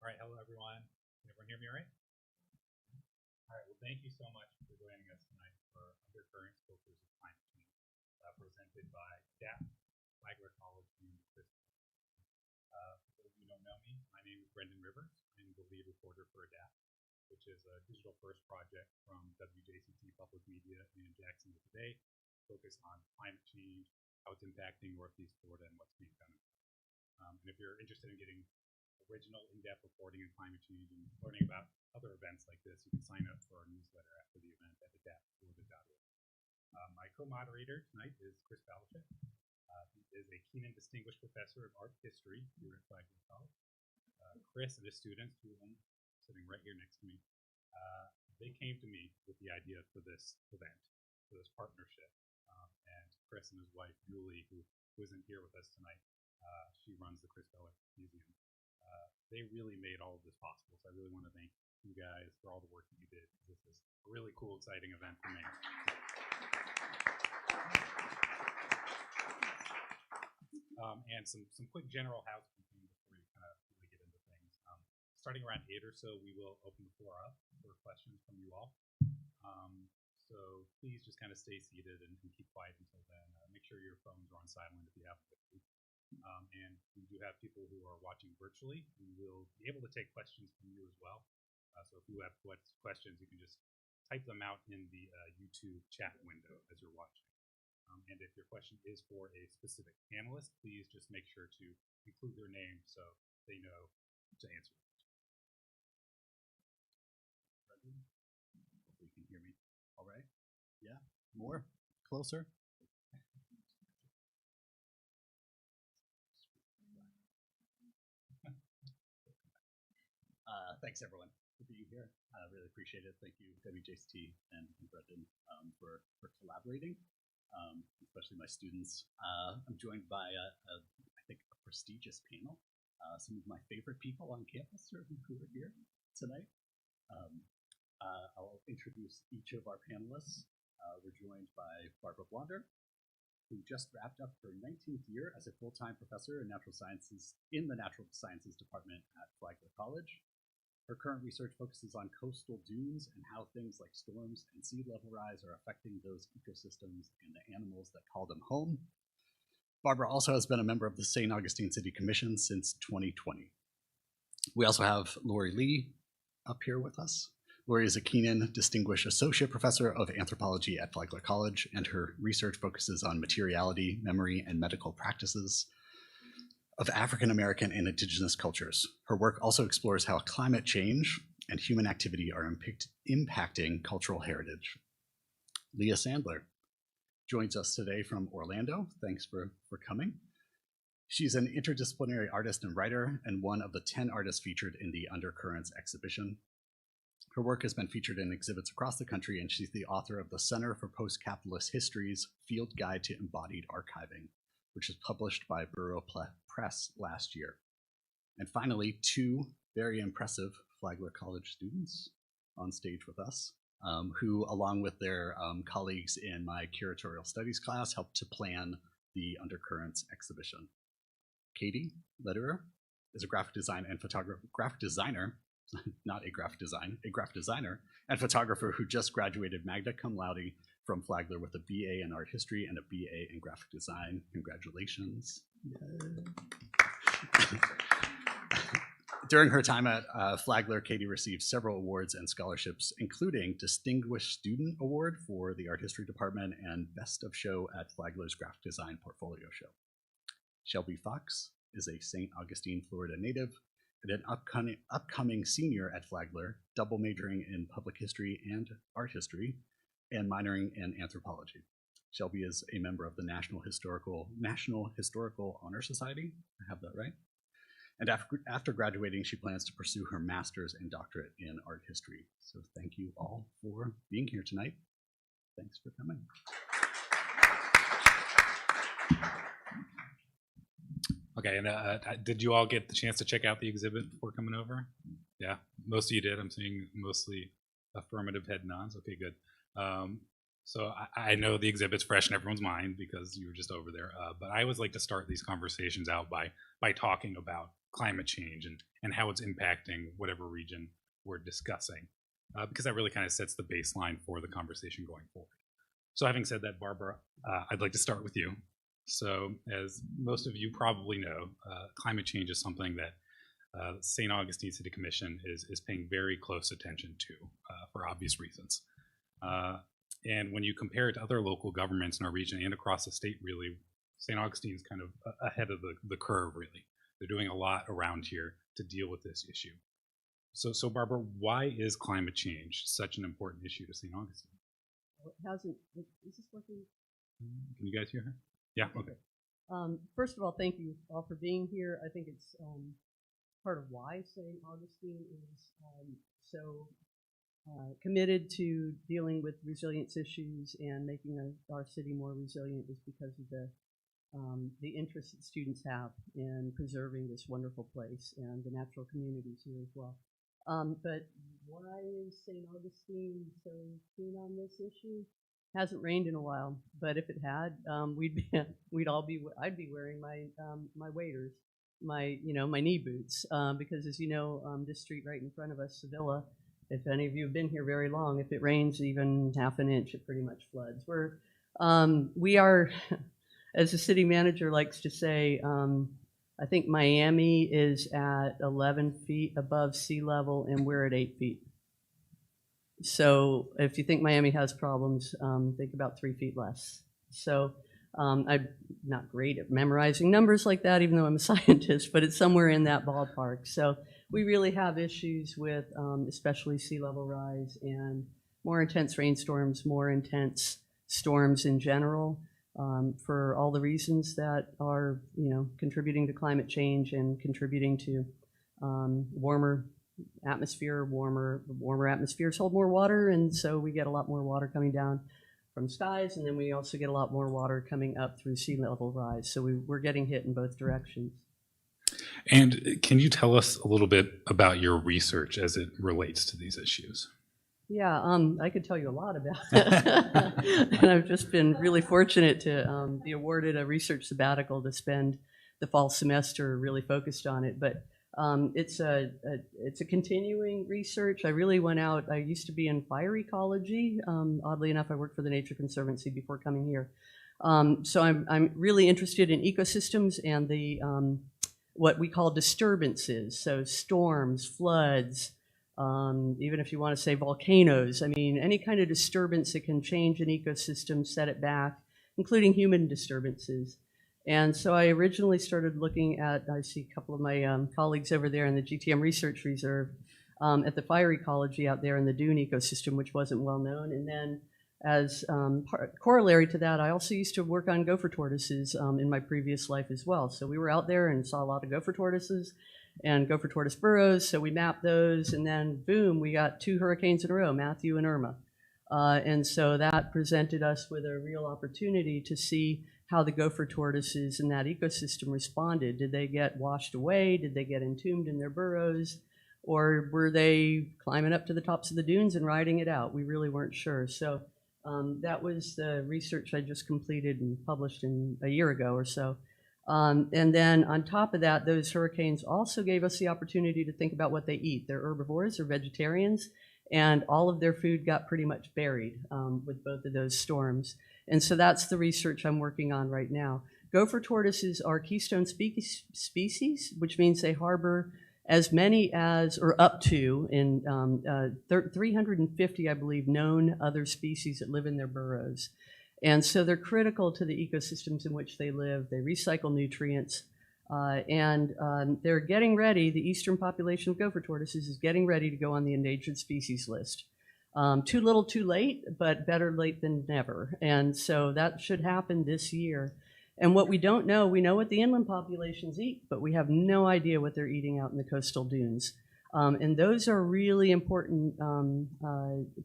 right, hello everyone. Can everyone hear me all right? All right, well thank you so much for joining us tonight for Undercurrents, Filters of Climate Change, presented by DAP, Flagler College, and Crisp-Ellert. For those of you who don't know me, my name is Brendan Rivers. I'm the lead reporter for DAP, which is a digital first project from WJCT Public Media in Jacksonville today, focused on climate change, how it's impacting Northeast Florida, and what's being done. And if you're interested in getting original in-depth reporting on climate change and learning about other events like this, you can sign up for our newsletter after the event at adaptflorida.org. My co-moderator tonight is Crisp-Ellert. He is a Keenan Distinguished Professor of Art History here at Flagler College. Chris and his students, two of them sitting right here next to me, they came to me with the idea for this event, for this partnership. And Chris and his wife, Julie, who isn't here with us tonight, she runs the Crisp-Ellert Museum. They really made all of this possible, so I really want to thank you guys for all the work that you did. This is a really cool, exciting event for me. And some quick general housekeeping before we kind of really get into things. Starting around 8 or so, we will open the floor up for questions from you all. So please just kind of stay seated and keep quiet until then. Make sure your phones are on silent if you have them with you. And we do have people who are watching virtually. We will be able to take questions from you as well. So if you have questions, you can just type them out in the YouTube chat window as you're watching. And if your question is for a specific panelist, please just make sure to include their name so they know to answer the question. Hopefully you can hear me all right. Yeah, more, closer. Thanks everyone for being here. I really appreciate it. Thank you, WJCT and Brendan, for collaborating, especially my students. I'm joined by, I think, a prestigious panel. Some of my favorite people on campus who are here tonight. I'll introduce each of our panelists. We're joined by Barbara Blonder, who just wrapped up her 19th year as a full-time professor in natural sciences in the Natural Sciences Department at Flagler College. Her current research focuses on coastal dunes and how things like storms and sea level rise are affecting those ecosystems and the animals that call them home. Barbara also has been a member of the St. Augustine City Commission since 2020. We also have Lori Lee up here with us. Lori is a Keenan Distinguished Associate Professor of Anthropology at Flagler College, and her research focuses on materiality, memory, and medical practices of African American and indigenous cultures. Her work also explores how climate change and human activity are impacting cultural heritage. Leah Sandler joins us today from Orlando. Thanks for coming. She's an interdisciplinary artist and writer, and one of the 10 artists featured in the Undercurrents exhibition. Her work has been featured in exhibits across the country, and she's the author of the Center for Post-Capitalist History's Field Guide to Embodied Archiving, which was published by Burrow Press last year. And finally, two very impressive Flagler College students on stage with us, who, along with their colleagues in my curatorial studies class, helped to plan the Undercurrents exhibition. Katie Lederer is a graphic designer, and photographer who just graduated magna cum laude from Flagler with a BA in art history and a BA in graphic design. Congratulations. During her time at Flagler, Katie received several awards and scholarships, including Distinguished Student Award for the Art History Department and Best of Show at Flagler's Graphic Design Portfolio Show. Shelby Fox is a St. Augustine, Florida native and an upcoming senior at Flagler, double majoring in public history and art history, and minoring in anthropology. Shelby is a member of the National Historical Honor Society. I have that right. And after graduating, she plans to pursue her master's and doctorate in art history. So thank you all for being here tonight. Thanks for coming. Okay, and did you all get the chance to check out the exhibit before coming over? Yeah, most of you did. I'm seeing mostly affirmative head nods. Okay, good. So I know the exhibit's fresh in everyone's mind because you were just over there, but I always like to start these conversations out by talking about climate change and how it's impacting whatever region we're discussing, because that really kind of sets the baseline for the conversation going forward. So having said that, Barbara, I'd like to start with you. So as most of you probably know, climate change is something that St. Augustine City Commission is paying very close attention to for obvious reasons. And when you compare it to other local governments in our region and across the state, really, St. Augustine's kind of ahead of the curve, really. They're doing a lot around here to deal with this issue. So Barbara, why is climate change such an important issue to St. Augustine? Well, it hasn't, is this working? Can you guys hear her? Yeah, okay. First of all, thank you all for being here. I think it's part of why St. Augustine is so committed to dealing with resilience issues and making our city more resilient is because of the interest that students have in preserving this wonderful place and the natural communities here as well. But why is St. Augustine so keen on this issue? Hasn't rained in a while, but if it had, I'd be wearing my waders, my knee boots, because as you know, this street right in front of us, Sevilla, if any of you have been here very long, if it rains even half an inch, it pretty much floods. We are, as the city manager likes to say, I think Miami is at 11 feet above sea level and we're at 8 feet. So if you think Miami has problems, think about 3 feet less. So I'm not great at memorizing numbers like that, even though I'm a scientist, but it's somewhere in that ballpark. So we really have issues with especially sea level rise and more intense rainstorms, more intense storms in general, for all the reasons that are contributing to climate change and contributing to warmer atmosphere. Warmer atmospheres hold more water, and so we get a lot more water coming down from skies, and then we also get a lot more water coming up through sea level rise. So we're getting hit in both directions. And can you tell us a little bit about your research as it relates to these issues? Yeah, I could tell you a lot about it. And I've just been really fortunate to be awarded a research sabbatical to spend the fall semester really focused on it. But it's a continuing research. I really went out. I used to be in fire ecology. Oddly enough, I worked for the Nature Conservancy before coming here. So I'm really interested in ecosystems and the what we call disturbances. So storms, floods. Even if you want to say volcanoes, I mean, any kind of disturbance that can change an ecosystem, set it back, including human disturbances. And so I originally started looking at, I see a couple of my colleagues over there in the GTM Research Reserve, at the fire ecology out there in the dune ecosystem, which wasn't well known. And then as corollary to that, I also used to work on gopher tortoises in my previous life as well. So we were out there and saw a lot of gopher tortoises and gopher tortoise burrows, so we mapped those, and then boom, we got 2 hurricanes in a row, Matthew and Irma. And so that presented us with a real opportunity to see how the gopher tortoises in that ecosystem responded. Did they get washed away? Did they get entombed in their burrows? Or were they climbing up to the tops of the dunes and riding it out? We really weren't sure. So that was the research I just completed and published a year ago or so. And then on top of that, those hurricanes also gave us the opportunity to think about what they eat. They're herbivores or vegetarians, and all of their food got pretty much buried with both of those storms. And so that's the research I'm working on right now. Gopher tortoises are keystone species, which means they harbor as many as, or up to, in 350, I believe, known other species that live in their burrows. And so they're critical to the ecosystems in which they live. They recycle nutrients, and they're getting ready. The eastern population of gopher tortoises is getting ready to go on the endangered species list. Too little, too late, but better late than never. And so that should happen this year. And what we don't know, we know what the inland populations eat, but we have no idea what they're eating out in the coastal dunes. And those are really important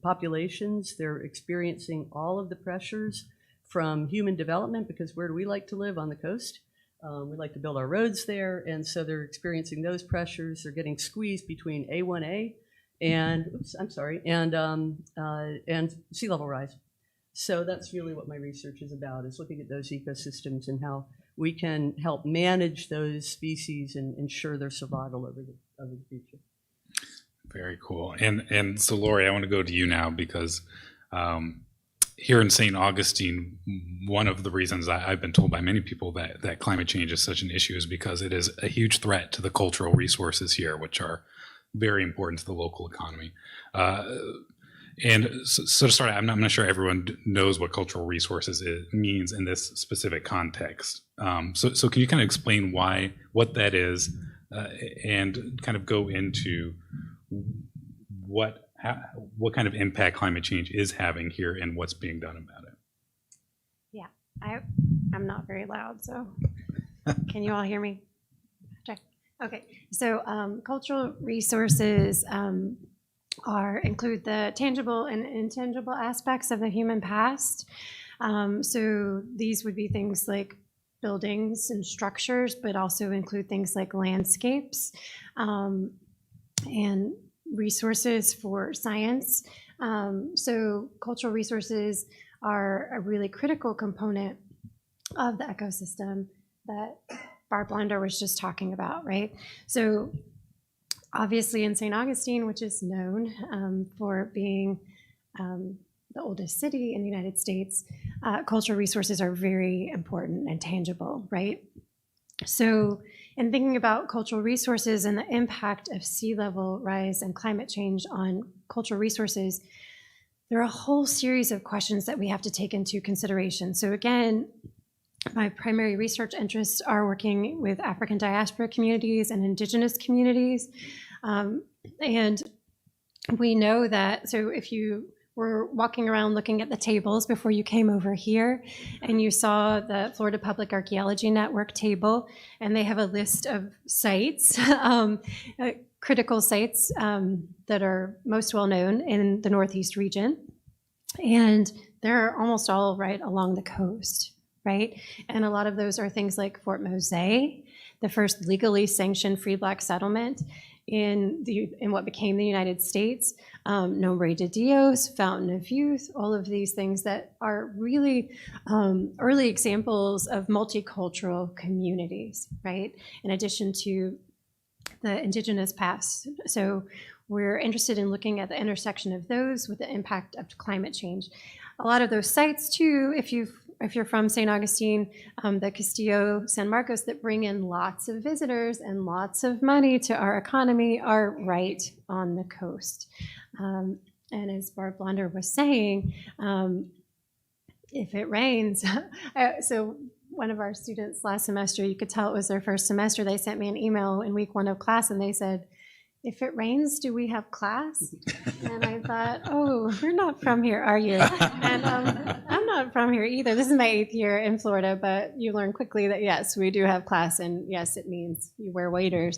populations. They're experiencing all of the pressures from human development, because where do we like to live? On the coast. We like to build our roads there, and so they're experiencing those pressures. They're getting squeezed between A1A and, and sea level rise. So that's really what my research is about, is looking at those ecosystems and how we can help manage those species and ensure their survival over the future. Very cool. And so, Lori, I want to go to you now because here in St. Augustine, one of the reasons I've been told by many people that climate change is such an issue is because it is a huge threat to the cultural resources here, which are very important to the local economy. And so to start, I'm not sure everyone knows what cultural resources means in this specific context. So can you kind of explain what that is and kind of go into what kind of impact climate change is having here and what's being done about it? Yeah, I'm not very loud, so can you all hear me? Check. Okay, so cultural resources include the tangible and intangible aspects of the human past. So these would be things like buildings and structures, but also include things like landscapes and resources for science. So cultural resources are a really critical component of the ecosystem that Barb Blonder was just talking about, right? So obviously in St. Augustine, which is known for being the oldest city in the United States, cultural resources are very important and tangible, right? So in thinking about cultural resources and the impact of sea level rise and climate change on cultural resources, there are a whole series of questions that we have to take into consideration. So again, my primary research interests are working with African diaspora communities and indigenous communities. And we know that, so if you were walking around looking at the tables before you came over here, and you saw the Florida Public Archaeology Network table, and they have a list of sites, critical sites that are most well known in the Northeast region. And they're almost all right along the coast, right? And a lot of those are things like Fort Mose, the first legally sanctioned free black settlement in what became the United States, Nombre de Dios, Fountain of Youth, all of these things that are really early examples of multicultural communities, right? In addition to the indigenous past. So we're interested in looking at the intersection of those with the impact of climate change. A lot of those sites too, if you're from St. Augustine, the Castillo San Marcos that bring in lots of visitors and lots of money to our economy are right on the coast. And as Barb Blonder was saying, if it rains, so one of our students last semester, you could tell it was their first semester, they sent me an email in week 1 of class and they said, if it rains, do we have class? And I thought, oh, you're not from here, are you? And I'm not from here either. This is my 8th year in Florida, but you learn quickly that, yes, we do have class, and yes, it means you wear waders.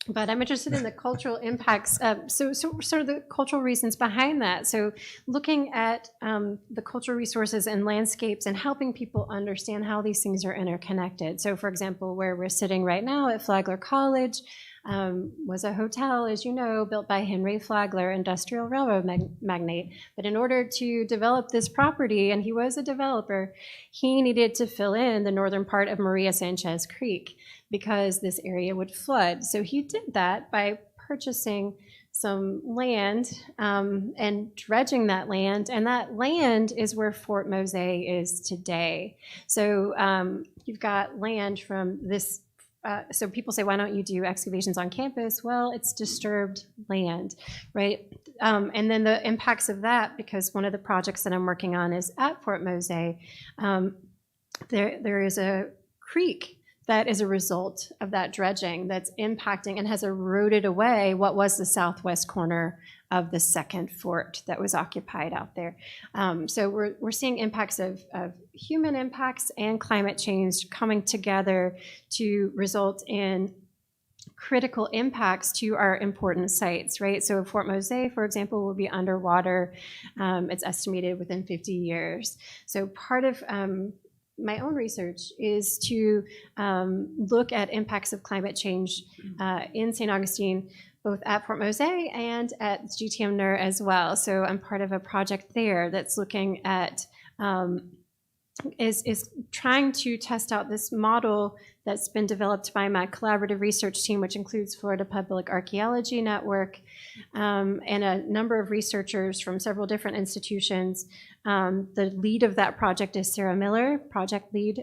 But I'm interested in the cultural impacts, so sort of the cultural reasons behind that. So looking at the cultural resources and landscapes and helping people understand how these things are interconnected. So for example, where we're sitting right now at Flagler College, was a hotel, as you know, built by Henry Flagler, industrial railroad magnate. But in order to develop this property, and he was a developer, he needed to fill in the northern part of Maria Sanchez Creek because this area would flood. So he did that by purchasing some land and dredging that land, and that land is where Fort Mose is today. So you've got land from this. So people say, why don't you do excavations on campus? Well, it's disturbed land, right? And then the impacts of that, because one of the projects that I'm working on is at Fort Mose, there is a creek that is a result of that dredging that's impacting and has eroded away what was the southwest corner of the second fort that was occupied out there. So we're seeing impacts of human impacts and climate change coming together to result in critical impacts to our important sites, right? So Fort Mose, for example, will be underwater. It's estimated within 50 years. So part of my own research is to look at impacts of climate change in St. Augustine, both at Fort Mose and at GTM NER as well. So I'm part of a project there that's looking at is trying to test out this model that's been developed by my collaborative research team, which includes Florida Public Archaeology Network, and a number of researchers from several different institutions. The lead of that project is Sarah Miller, project lead,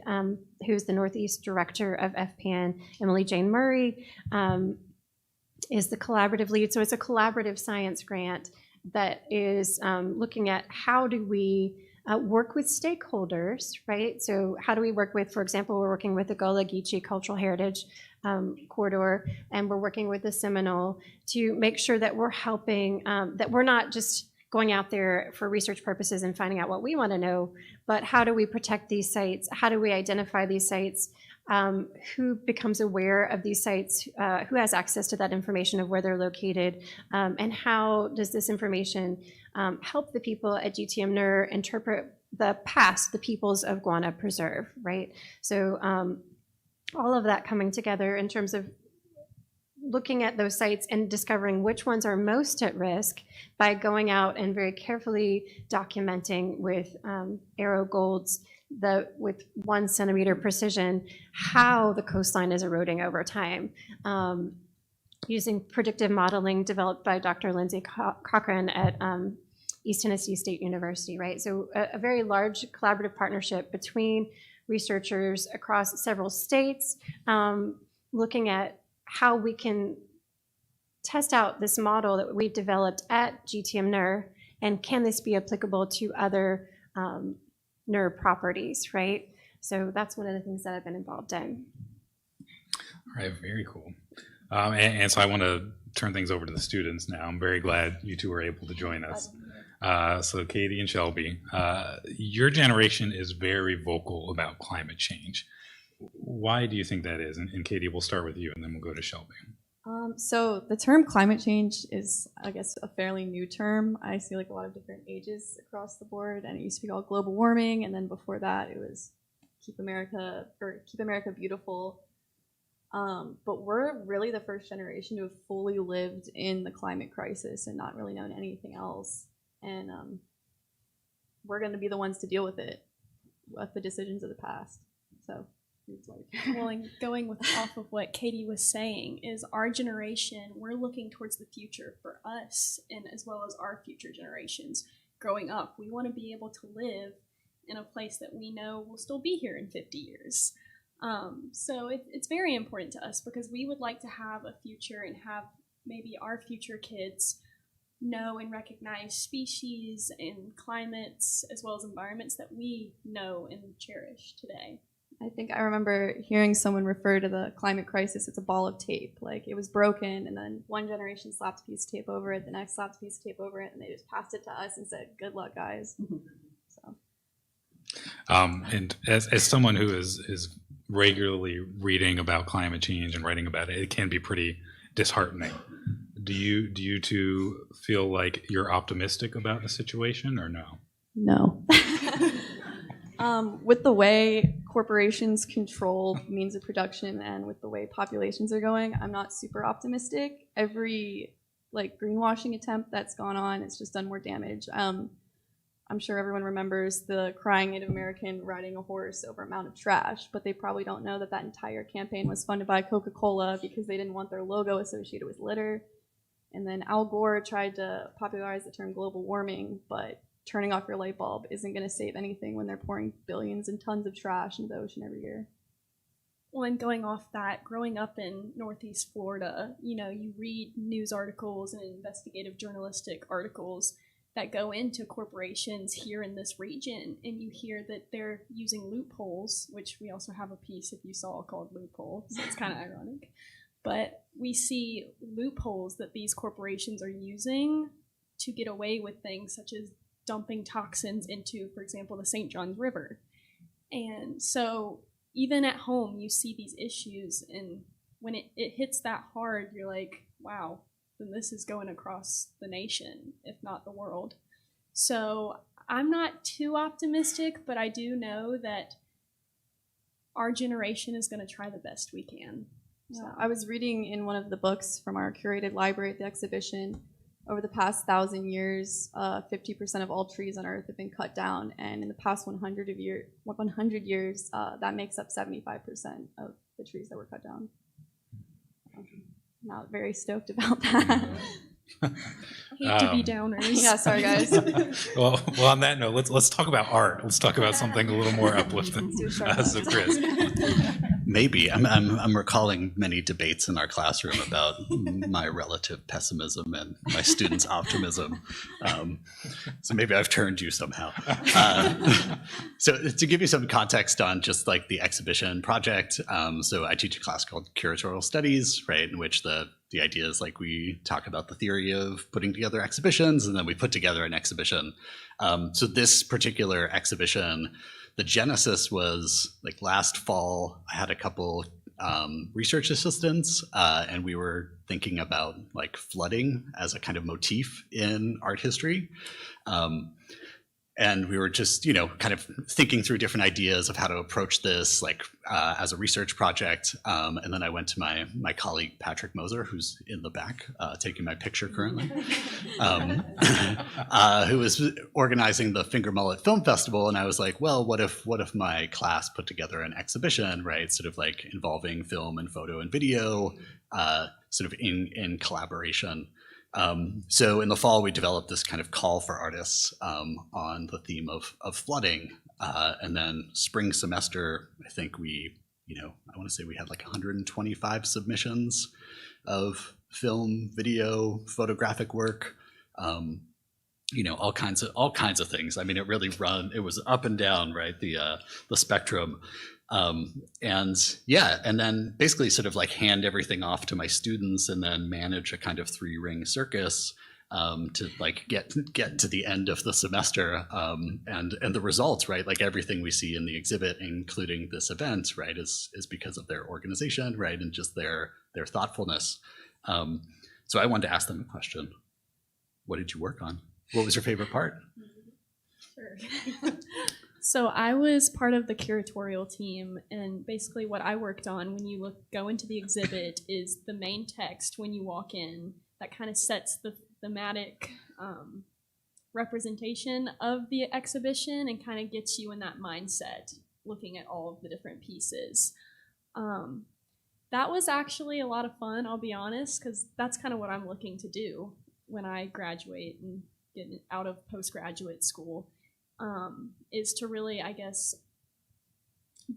who's the Northeast Director of FPN. Emily Jane Murray is the collaborative lead. So it's a collaborative science grant that is looking at how do we work with stakeholders, right? So how do we work with, for example, we're working with the Gullah Geechee Cultural Heritage Corridor, and we're working with the Seminole to make sure that we're helping, that we're not just going out there for research purposes and finding out what we want to know, but how do we protect these sites? How do we identify these sites? Who becomes aware of these sites? Who has access to that information of where they're located? And how does this information help the people at GTM-NER interpret the past, the peoples of Guana Preserve, right? So all of that coming together in terms of looking at those sites and discovering which ones are most at risk by going out and very carefully documenting with arrow golds, with 1 centimeter precision, how the coastline is eroding over time. Using predictive modeling developed by Dr. Lindsay Cochran at East Tennessee State University, right? So a very large collaborative partnership between researchers across several states, looking at how we can test out this model that we've developed at GTM-NER, and can this be applicable to other NER properties, right? So that's one of the things that I've been involved in. All right, very cool. And so I want to turn things over to the students now. I'm very glad you two were able to join us. So Katie and Shelby, your generation is very vocal about climate change. Why do you think that is? And Katie, we'll start with you, and then we'll go to Shelby. So the term climate change is, I guess, a fairly new term. I see like a lot of different ages across the board, and it used to be called global warming, and then before that it was Keep America Beautiful. But we're really the first generation to have fully lived in the climate crisis and not really known anything else. And we're going to be the ones to deal with it, with the decisions of the past. So. Well, and going off of what Katie was saying, is our generation, we're looking towards the future for us, and as well as our future generations growing up. We want to be able to live in a place that we know will still be here in 50 years. So it's very important to us, because we would like to have a future and have maybe our future kids know and recognize species and climates as well as environments that we know and cherish today. I think I remember hearing someone refer to the climate crisis as a ball of tape. Like, it was broken, and then one generation slapped a piece of tape over it, the next slapped a piece of tape over it, and they just passed it to us and said, "Good luck, guys." So. And as someone who is regularly reading about climate change and writing about it, it can be pretty disheartening. Do you two feel like you're optimistic about the situation, or no? No. With the way corporations control means of production and with the way populations are going, I'm not super optimistic. Every greenwashing attempt that's gone on, it's just done more damage. I'm sure everyone remembers the crying Native American riding a horse over a mound of trash, but they probably don't know that that entire campaign was funded by Coca-Cola because they didn't want their logo associated with litter. And then Al Gore tried to popularize the term global warming, but turning off your light bulb isn't going to save anything when they're pouring billions and tons of trash into the ocean every year. Well, and going off that, growing up in Northeast Florida, you read news articles and investigative journalistic articles that go into corporations here in this region, and you hear that they're using loopholes, which we also have a piece, if you saw, called Loophole, so it's kind of ironic. But we see loopholes that these corporations are using to get away with things such as dumping toxins into, for example, the St. Johns River. And so even at home, you see these issues, and when it hits that hard, you're like, wow, then this is going across the nation, if not the world. So I'm not too optimistic, but I do know that our generation is going to try the best we can. So I was reading in one of the books from our curated library at the exhibition, over the past 1,000 years, 50% of all trees on Earth have been cut down, and in the past 100 years, that makes up 75% of the trees that were cut down. Not very stoked about that. Hate to be downers. Yeah, sorry guys. well, on that note, let's talk about art. Let's talk about something a little more uplifting. So, Chris. Maybe I'm recalling many debates in our classroom about my relative pessimism and my students' optimism. So maybe I've turned you somehow. So to give you some context on just like the exhibition project, so I teach a class called Curatorial Studies, right, in which the idea is like we talk about the theory of putting together exhibitions, and then we put together an exhibition. So this particular exhibition, the genesis was like last fall. I had a couple research assistants, and we were thinking about like flooding as a kind of motif in art history. And we were just, kind of thinking through different ideas of how to approach this, like as a research project. And then I went to my colleague Patrick Moser, who's in the back taking my picture currently, who was organizing the Finger Mullet Film Festival. And I was like, well, what if my class put together an exhibition, right, sort of like involving film and photo and video, sort of in collaboration. So in the fall, we developed this kind of call for artists on the theme of flooding. And then spring semester, I think I want to say we had like 125 submissions of film, video, photographic work, all kinds of things. I mean, it was up and down, right? The spectrum. And then basically sort of like hand everything off to my students and then manage a kind of 3-ring circus to like get to the end of the semester. And the results, right? Like everything we see in the exhibit, including this event, right, is because of their organization, right? And just their thoughtfulness. So I wanted to ask them a question. What did you work on? What was your favorite part? Sure. So I was part of the curatorial team, and basically what I worked on when you go into the exhibit is the main text when you walk in that kind of sets the thematic representation of the exhibition and kind of gets you in that mindset, looking at all of the different pieces. That was actually a lot of fun, I'll be honest, because that's kind of what I'm looking to do when I graduate and get out of postgraduate school. Is to really, I guess,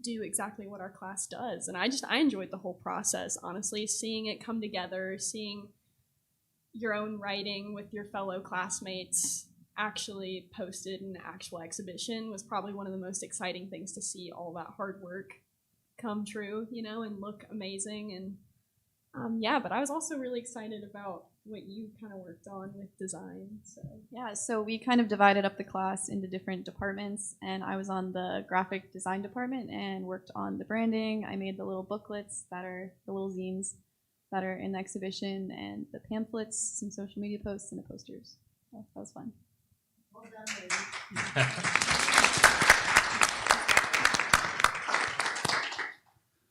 do exactly what our class does. And I enjoyed the whole process, honestly, seeing it come together, seeing your own writing with your fellow classmates actually posted in an actual exhibition was probably one of the most exciting things to see all that hard work come true, and look amazing. And but I was also really excited about what you kind of worked on with design. So we kind of divided up the class into different departments, and I was on the graphic design department and worked on the branding. I made the little booklets that are the little zines that are in the exhibition, and the pamphlets, some social media posts, and the posters. So that was fun. Well done, lady.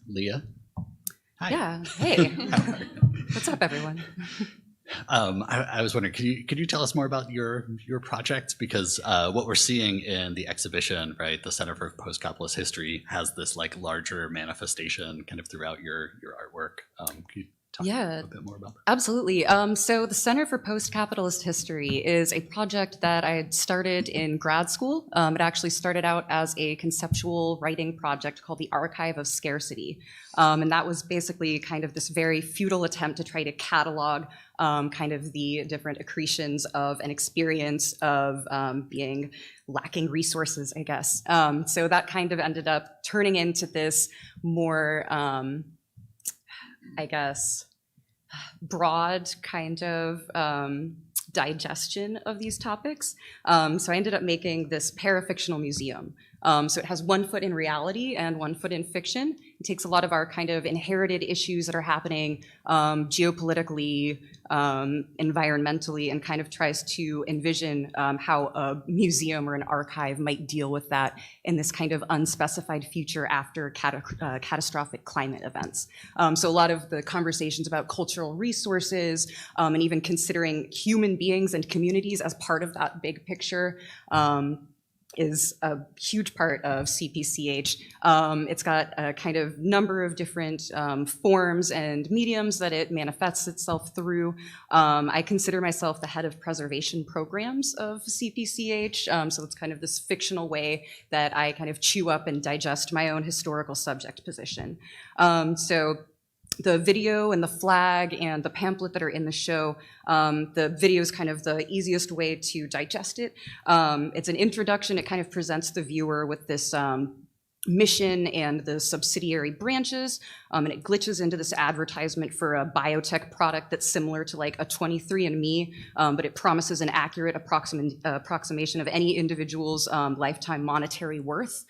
Leah? Hi. Yeah. Hey. What's up, everyone? I was wondering, could you tell us more about your project? Because what we're seeing in the exhibition, right, the Center for Post-Capitalist History has this like larger manifestation kind of throughout your artwork. Can you talk a bit more about that? Absolutely. So the Center for Post-Capitalist History is a project that I had started in grad school. It actually started out as a conceptual writing project called the Archive of Scarcity. And that was basically kind of this very futile attempt to try to catalog kind of the different accretions of an experience of being lacking resources, I guess. So that kind of ended up turning into this more, I guess, broad kind of digestion of these topics. So I ended up making this parafictional museum. So it has one foot in reality and one foot in fiction, It takes a lot of our kind of inherited issues that are happening geopolitically, environmentally, and kind of tries to envision how a museum or an archive might deal with that in this kind of unspecified future after catastrophic climate events. So a lot of the conversations about cultural resources and even considering human beings and communities as part of that big picture is a huge part of CPCH. It's got a kind of number of different forms and mediums that it manifests itself through. I consider myself the head of preservation programs of CPCH, so it's kind of this fictional way that I kind of chew up and digest my own historical subject position. So the video and the flag and the pamphlet that are in the show, the video is kind of the easiest way to digest it. It's an introduction. It kind of presents the viewer with this mission and the subsidiary branches, and it glitches into this advertisement for a biotech product that's similar to like a 23andMe, but it promises an accurate approximation of any individual's lifetime monetary worth.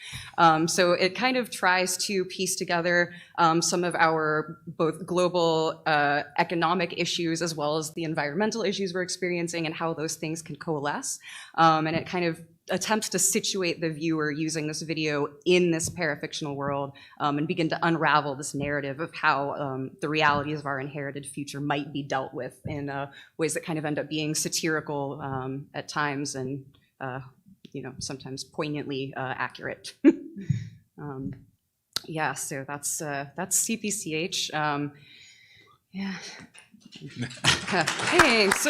So it kind of tries to piece together some of our both global economic issues as well as the environmental issues we're experiencing and how those things can coalesce. And it kind of attempts to situate the viewer using this video in this parafictional world and begin to unravel this narrative of how the realities of our inherited future might be dealt with in ways that kind of end up being satirical at times and sometimes poignantly accurate. Yeah, so that's CPCH. Yeah. Thanks.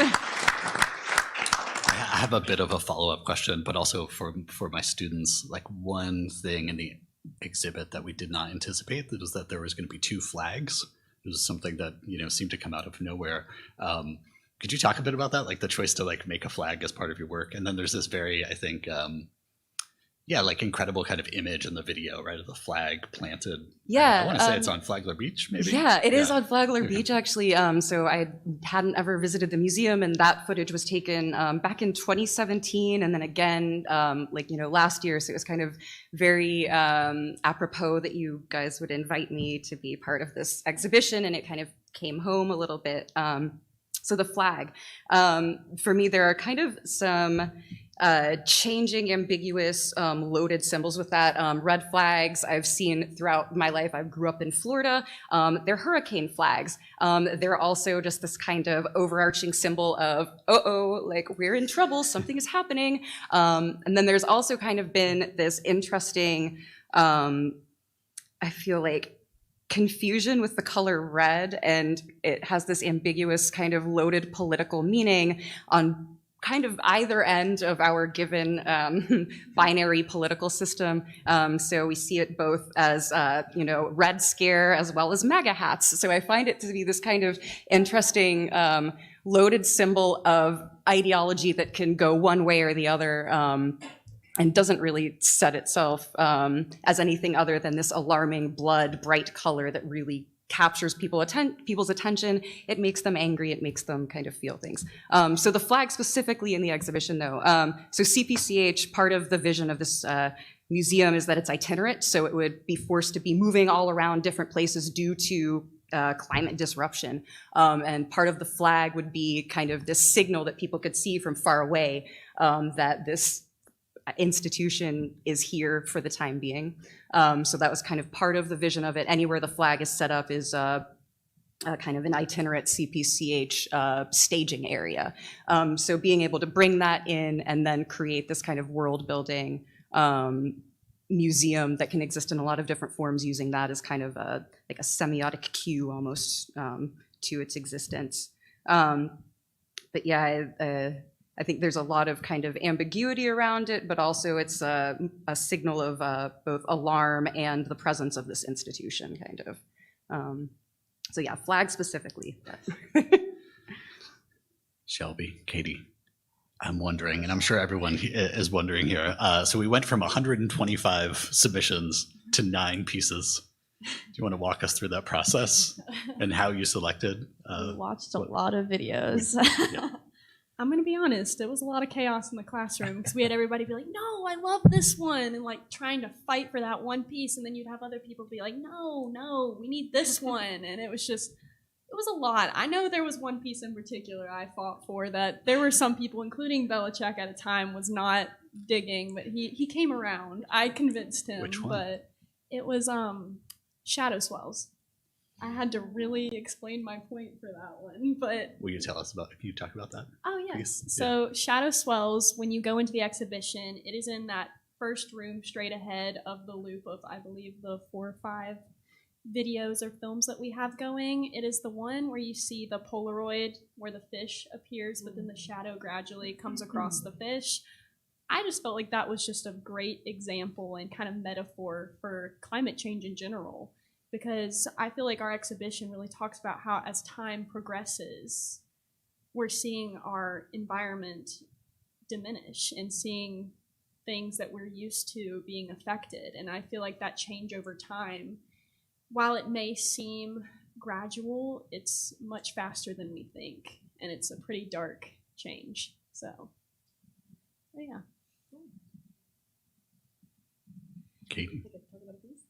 I have a bit of a follow-up question, but also for my students, like one thing in the exhibit that we did not anticipate was that there was going to be 2 flags. It was something that, seemed to come out of nowhere. Could you talk a bit about that? Like the choice to like make a flag as part of your work. And then there's this very, I think, like incredible kind of image in the video, right, of the flag planted. Yeah. I want to say it's on Flagler Beach, maybe? Yeah, it is on Flagler Beach, actually. So I hadn't ever visited the museum, and that footage was taken back in 2017, and then again, last year. So it was kind of very apropos that you guys would invite me to be part of this exhibition, and it kind of came home a little bit. So the flag, for me, there are kind of some changing, ambiguous, loaded symbols with that. Red flags I've seen throughout my life. I grew up in Florida. They're hurricane flags. They're also just this kind of overarching symbol of, like we're in trouble, something is happening. And then there's also kind of been this interesting, I feel like, confusion with the color red, and it has this ambiguous kind of loaded political meaning on kind of either end of our given binary political system. So we see it both as, Red Scare as well as MAGA hats. So I find it to be this kind of interesting loaded symbol of ideology that can go one way or the other and doesn't really set itself as anything other than this alarming blood, bright color that really captures people's attention. It makes them angry. It makes them kind of feel things. So the flag specifically in the exhibition, though, so CPCH, part of the vision of this museum is that it's itinerant, so it would be forced to be moving all around different places due to climate disruption. And part of the flag would be kind of this signal that people could see from far away that this institution is here for the time being. So that was kind of part of the vision of it. Anywhere the flag is set up is kind of an itinerant CPCH staging area. So being able to bring that in and then create this kind of world building museum that can exist in a lot of different forms using that as kind of like a semiotic cue almost to its existence. But yeah, I think there's a lot of kind of ambiguity around it, but also it's a signal of both alarm and the presence of this institution, kind of. So yeah, flag specifically. Shelby, Katie, I'm wondering, and I'm sure everyone is wondering here. So we went from 125 submissions to 9 pieces. Do you want to walk us through that process and how you selected? We watched a lot of videos. Yeah. I'm going to be honest, it was a lot of chaos in the classroom because we had everybody be like, no, I love this one, and like trying to fight for that one piece. And then you'd have other people be like, no, we need this one. And it was a lot. I know there was one piece in particular I fought for that there were some people, including Belichick at a time, was not digging, but he came around. I convinced him. Which one? But it was Shadow Swells. I had to really explain my point for that one, but... Will you tell us about, can you talk about that? Oh, yes. Please? So Shadow Swells, when you go into the exhibition, it is in that first room straight ahead of the loop of, I believe, the 4 or 5 videos or films that we have going. It is the one where you see the Polaroid where the fish appears, but then the shadow gradually comes across the fish. I just felt like that was just a great example and kind of metaphor for climate change in general. Because I feel like our exhibition really talks about how as time progresses, we're seeing our environment diminish and seeing things that we're used to being affected. And I feel like that change over time, while it may seem gradual, it's much faster than we think. And it's a pretty dark change. So, yeah. Katie?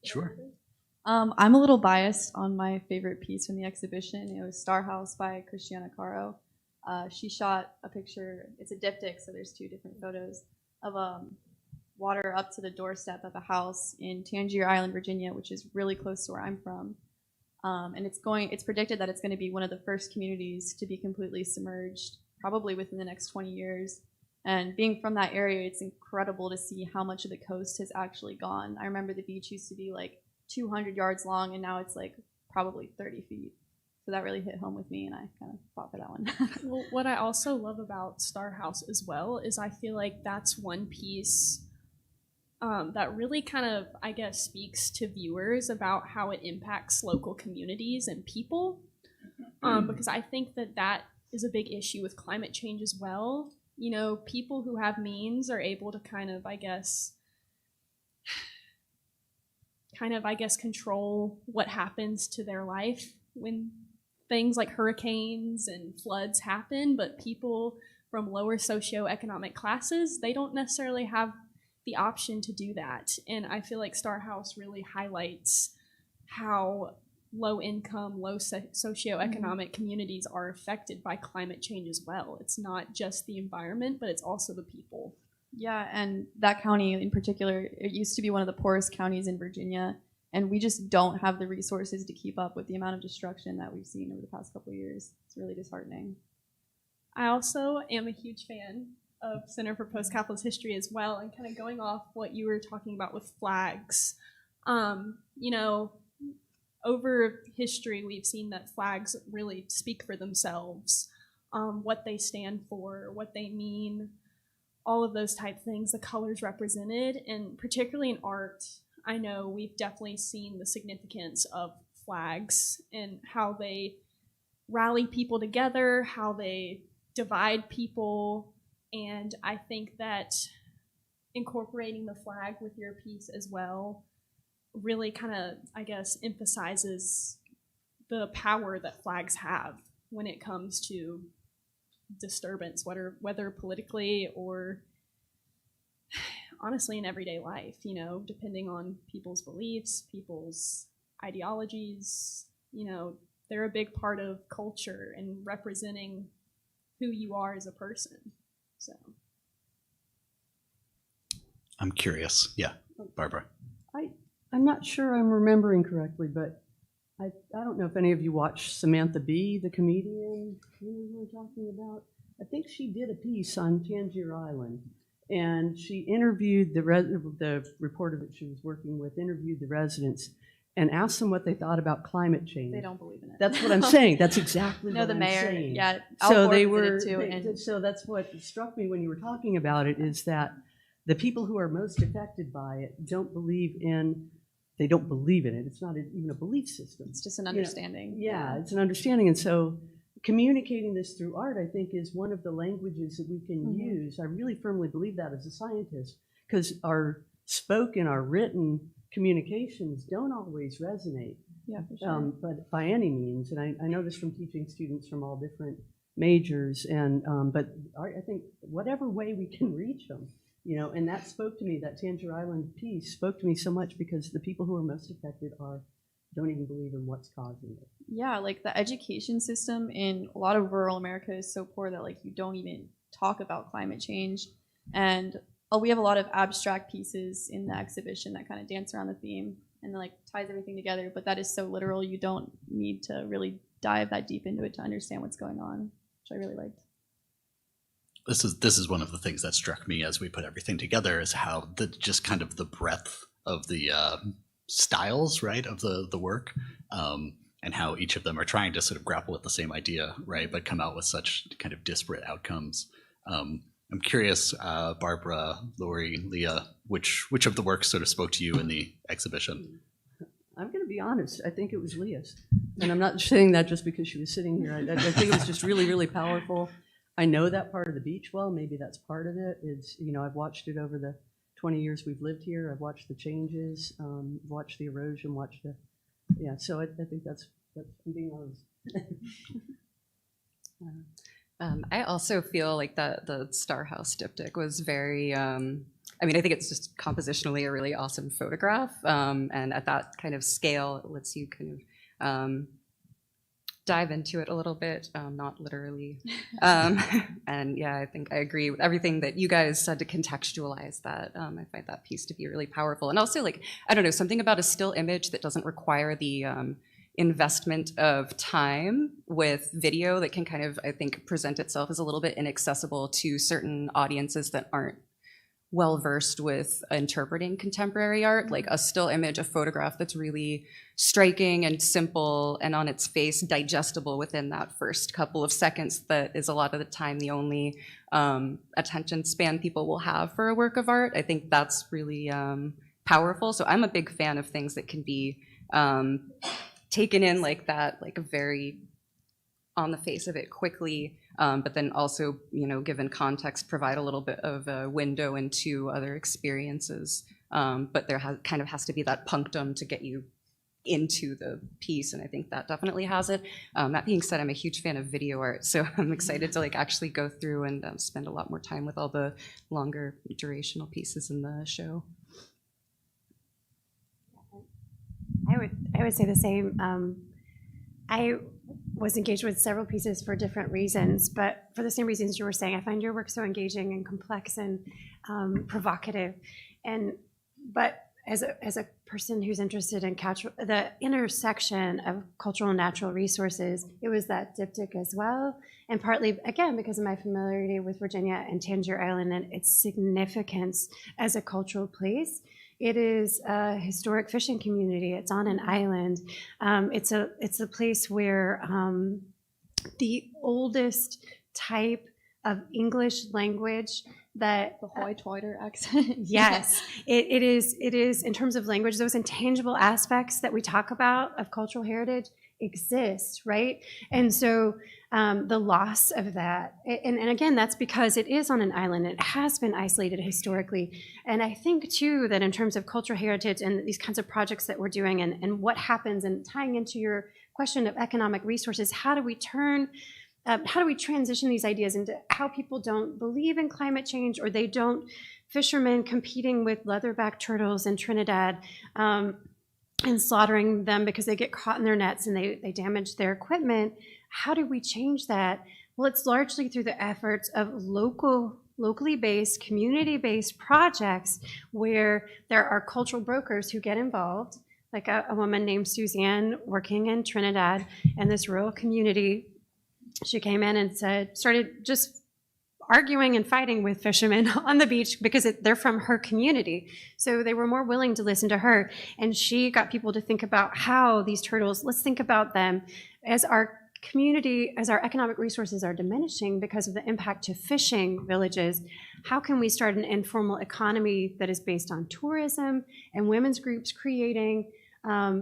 Sure. I'm a little biased on my favorite piece from the exhibition. It was Star House by Cristiano Carro. She shot a picture, it's a diptych, so there's 2 different photos of water up to the doorstep of a house in Tangier Island, Virginia, which is really close to where I'm from. And it's predicted that it's going to be one of the first communities to be completely submerged, probably within the next 20 years. And being from that area, it's incredible to see how much of the coast has actually gone. I remember the beach used to be like 200 yards long, and now it's like probably 30 feet. So that really hit home with me, and I kind of fought for that one. Well, what I also love about Star House as well is I feel like that's one piece that really kind of, I guess, speaks to viewers about how it impacts local communities and people. Because I think that is a big issue with climate change as well. You know, people who have means are able to kind of, I guess, control what happens to their life when things like hurricanes and floods happen, but people from lower socioeconomic classes, they don't necessarily have the option to do that. And I feel like Star House really highlights how low income, low socioeconomic communities are affected by climate change as well. It's not just the environment, but it's also the people. Yeah, and that county in particular, it used to be one of the poorest counties in Virginia, and we just don't have the resources to keep up with the amount of destruction that we've seen over the past couple of years. It's really disheartening. I also am a huge fan of Center for Post-Capitalist History as well, and kind of going off what you were talking about with flags. You know, over history, we've seen that flags really speak for themselves, what they stand for, what they mean, all of those type things, the colors represented, and particularly in art, I know we've definitely seen the significance of flags and how they rally people together, how they divide people, and I think that incorporating the flag with your piece as well really kind of, I guess, emphasizes the power that flags have when it comes to disturbance, whether politically or honestly in everyday life, you know, depending on people's beliefs, people's ideologies, you know, they're a big part of culture and representing who you are as a person. So I'm curious. Yeah, Barbara. I'm not sure I'm remembering correctly, but I don't know if any of you watched Samantha Bee, the comedian. You know who I'm talking about? I think she did a piece on Tangier Island, and she interviewed the reporter that she was working with, interviewed the residents, and asked them what they thought about climate change. They don't believe in it. That's what I'm saying. That's exactly No, what the I'm mayor, saying. yeah. Al So Gore they did were. it too, So that's what struck me when you were talking about it, is that the people who are most affected by it don't believe in. They don't believe in it. It's not even a belief system. it's just an understanding. Yeah, it's an understanding. And so communicating this through art, I think, is one of the languages that we can use. I really firmly believe that as a scientist, because our spoken, our written communications don't always resonate, Yeah, for sure. but by any means. And I know this from teaching students from all different majors, and but I think whatever way we can reach them, and that spoke to me. That Tangier Island piece spoke to me so much because the people who are most affected don't even believe in what's causing it. Yeah, like the education system in a lot of rural America is so poor that like you don't even talk about climate change. And we have a lot of abstract pieces in the exhibition that kind of dance around the theme and like ties everything together, but that is so literal, you don't need to really dive that deep into it to understand what's going on, which I really liked. This is one of the things that struck me as we put everything together, is how just kind of the breadth of the styles, right, of the work, and how each of them are trying to sort of grapple with the same idea, right, but come out with such kind of disparate outcomes. I'm curious, Barbara, Lori, Leah, which of the works sort of spoke to you in the exhibition? I'm going to be honest. I think it was Leah's. And I'm not saying that just because she was sitting here. I think it was just really, really powerful. I know that part of the beach well. Maybe that's part of it. I've watched it over the 20 years we've lived here. I've watched the changes, watched the erosion, so I think that's I'm being honest. I also feel like that the Star House diptych was very, I think it's just compositionally a really awesome photograph. And at that kind of scale, it lets you kind of dive into it a little bit, not literally. And yeah, I think I agree with everything that you guys said to contextualize that. I find that piece to be really powerful. And also, like, I don't know, something about a still image that doesn't require the investment of time with video that can kind of, I think, present itself as a little bit inaccessible to certain audiences that aren't well versed with interpreting contemporary art. Like a still image, a photograph that's really striking and simple and on its face digestible within that first couple of seconds, that is a lot of the time the only attention span people will have for a work of art. I think that's really powerful. So I'm a big fan of things that can be taken in like that, like a very on the face of it quickly, but then also, given context, provide a little bit of a window into other experiences. But there kind of has to be that punctum to get you into the piece, and I think that definitely has it. That being said, I'm a huge fan of video art, so I'm excited to actually go through and spend a lot more time with all the longer durational pieces in the show. I would say the same. I was engaged with several pieces for different reasons, but for the same reasons you were saying. I find your work so engaging and complex and provocative. But as a person who's interested in the intersection of cultural and natural resources, it was that diptych as well. And partly, again, because of my familiarity with Virginia and Tangier Island and its significance as a cultural place. It is a historic fishing community. It's on an island. It's a place where the oldest type of English language that the Hoy-Toiter accent. Yes, it is in terms of language. Those intangible aspects that we talk about of cultural heritage exist, right? And so the loss of that, and again, that's because it is on an island. It has been isolated historically. And I think too that in terms of cultural heritage and these kinds of projects that we're doing and what happens, and tying into your question of economic resources, how do we transition these ideas into how people don't believe in climate change, or they don't, fishermen competing with leatherback turtles in Trinidad, and slaughtering them because they get caught in their nets and they damage their equipment. How do we change that? Well, it's largely through the efforts of locally based, community-based projects where there are cultural brokers who get involved, like a woman named Suzanne working in Trinidad in this rural community. She came in and started just arguing and fighting with fishermen on the beach because they're from her community. So they were more willing to listen to her. And she got people to think about how these turtles, let's think about them as our community, as our economic resources are diminishing because of the impact to fishing villages. How can we start an informal economy that is based on tourism and women's groups creating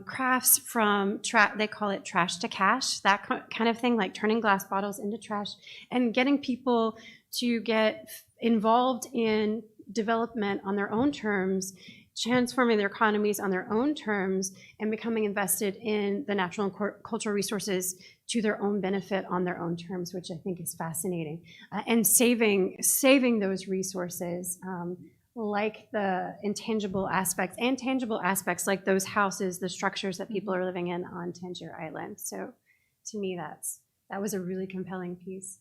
crafts from, they call it trash to cash, that kind of thing, like turning glass bottles into trash and getting people to get involved in development on their own terms transforming their economies on their own terms and becoming invested in the natural and cultural resources to their own benefit on their own terms, which I think is fascinating. And saving those resources, like the intangible aspects and tangible aspects, like those houses, the structures that people are living in on Tangier Island. So to me, that was a really compelling piece.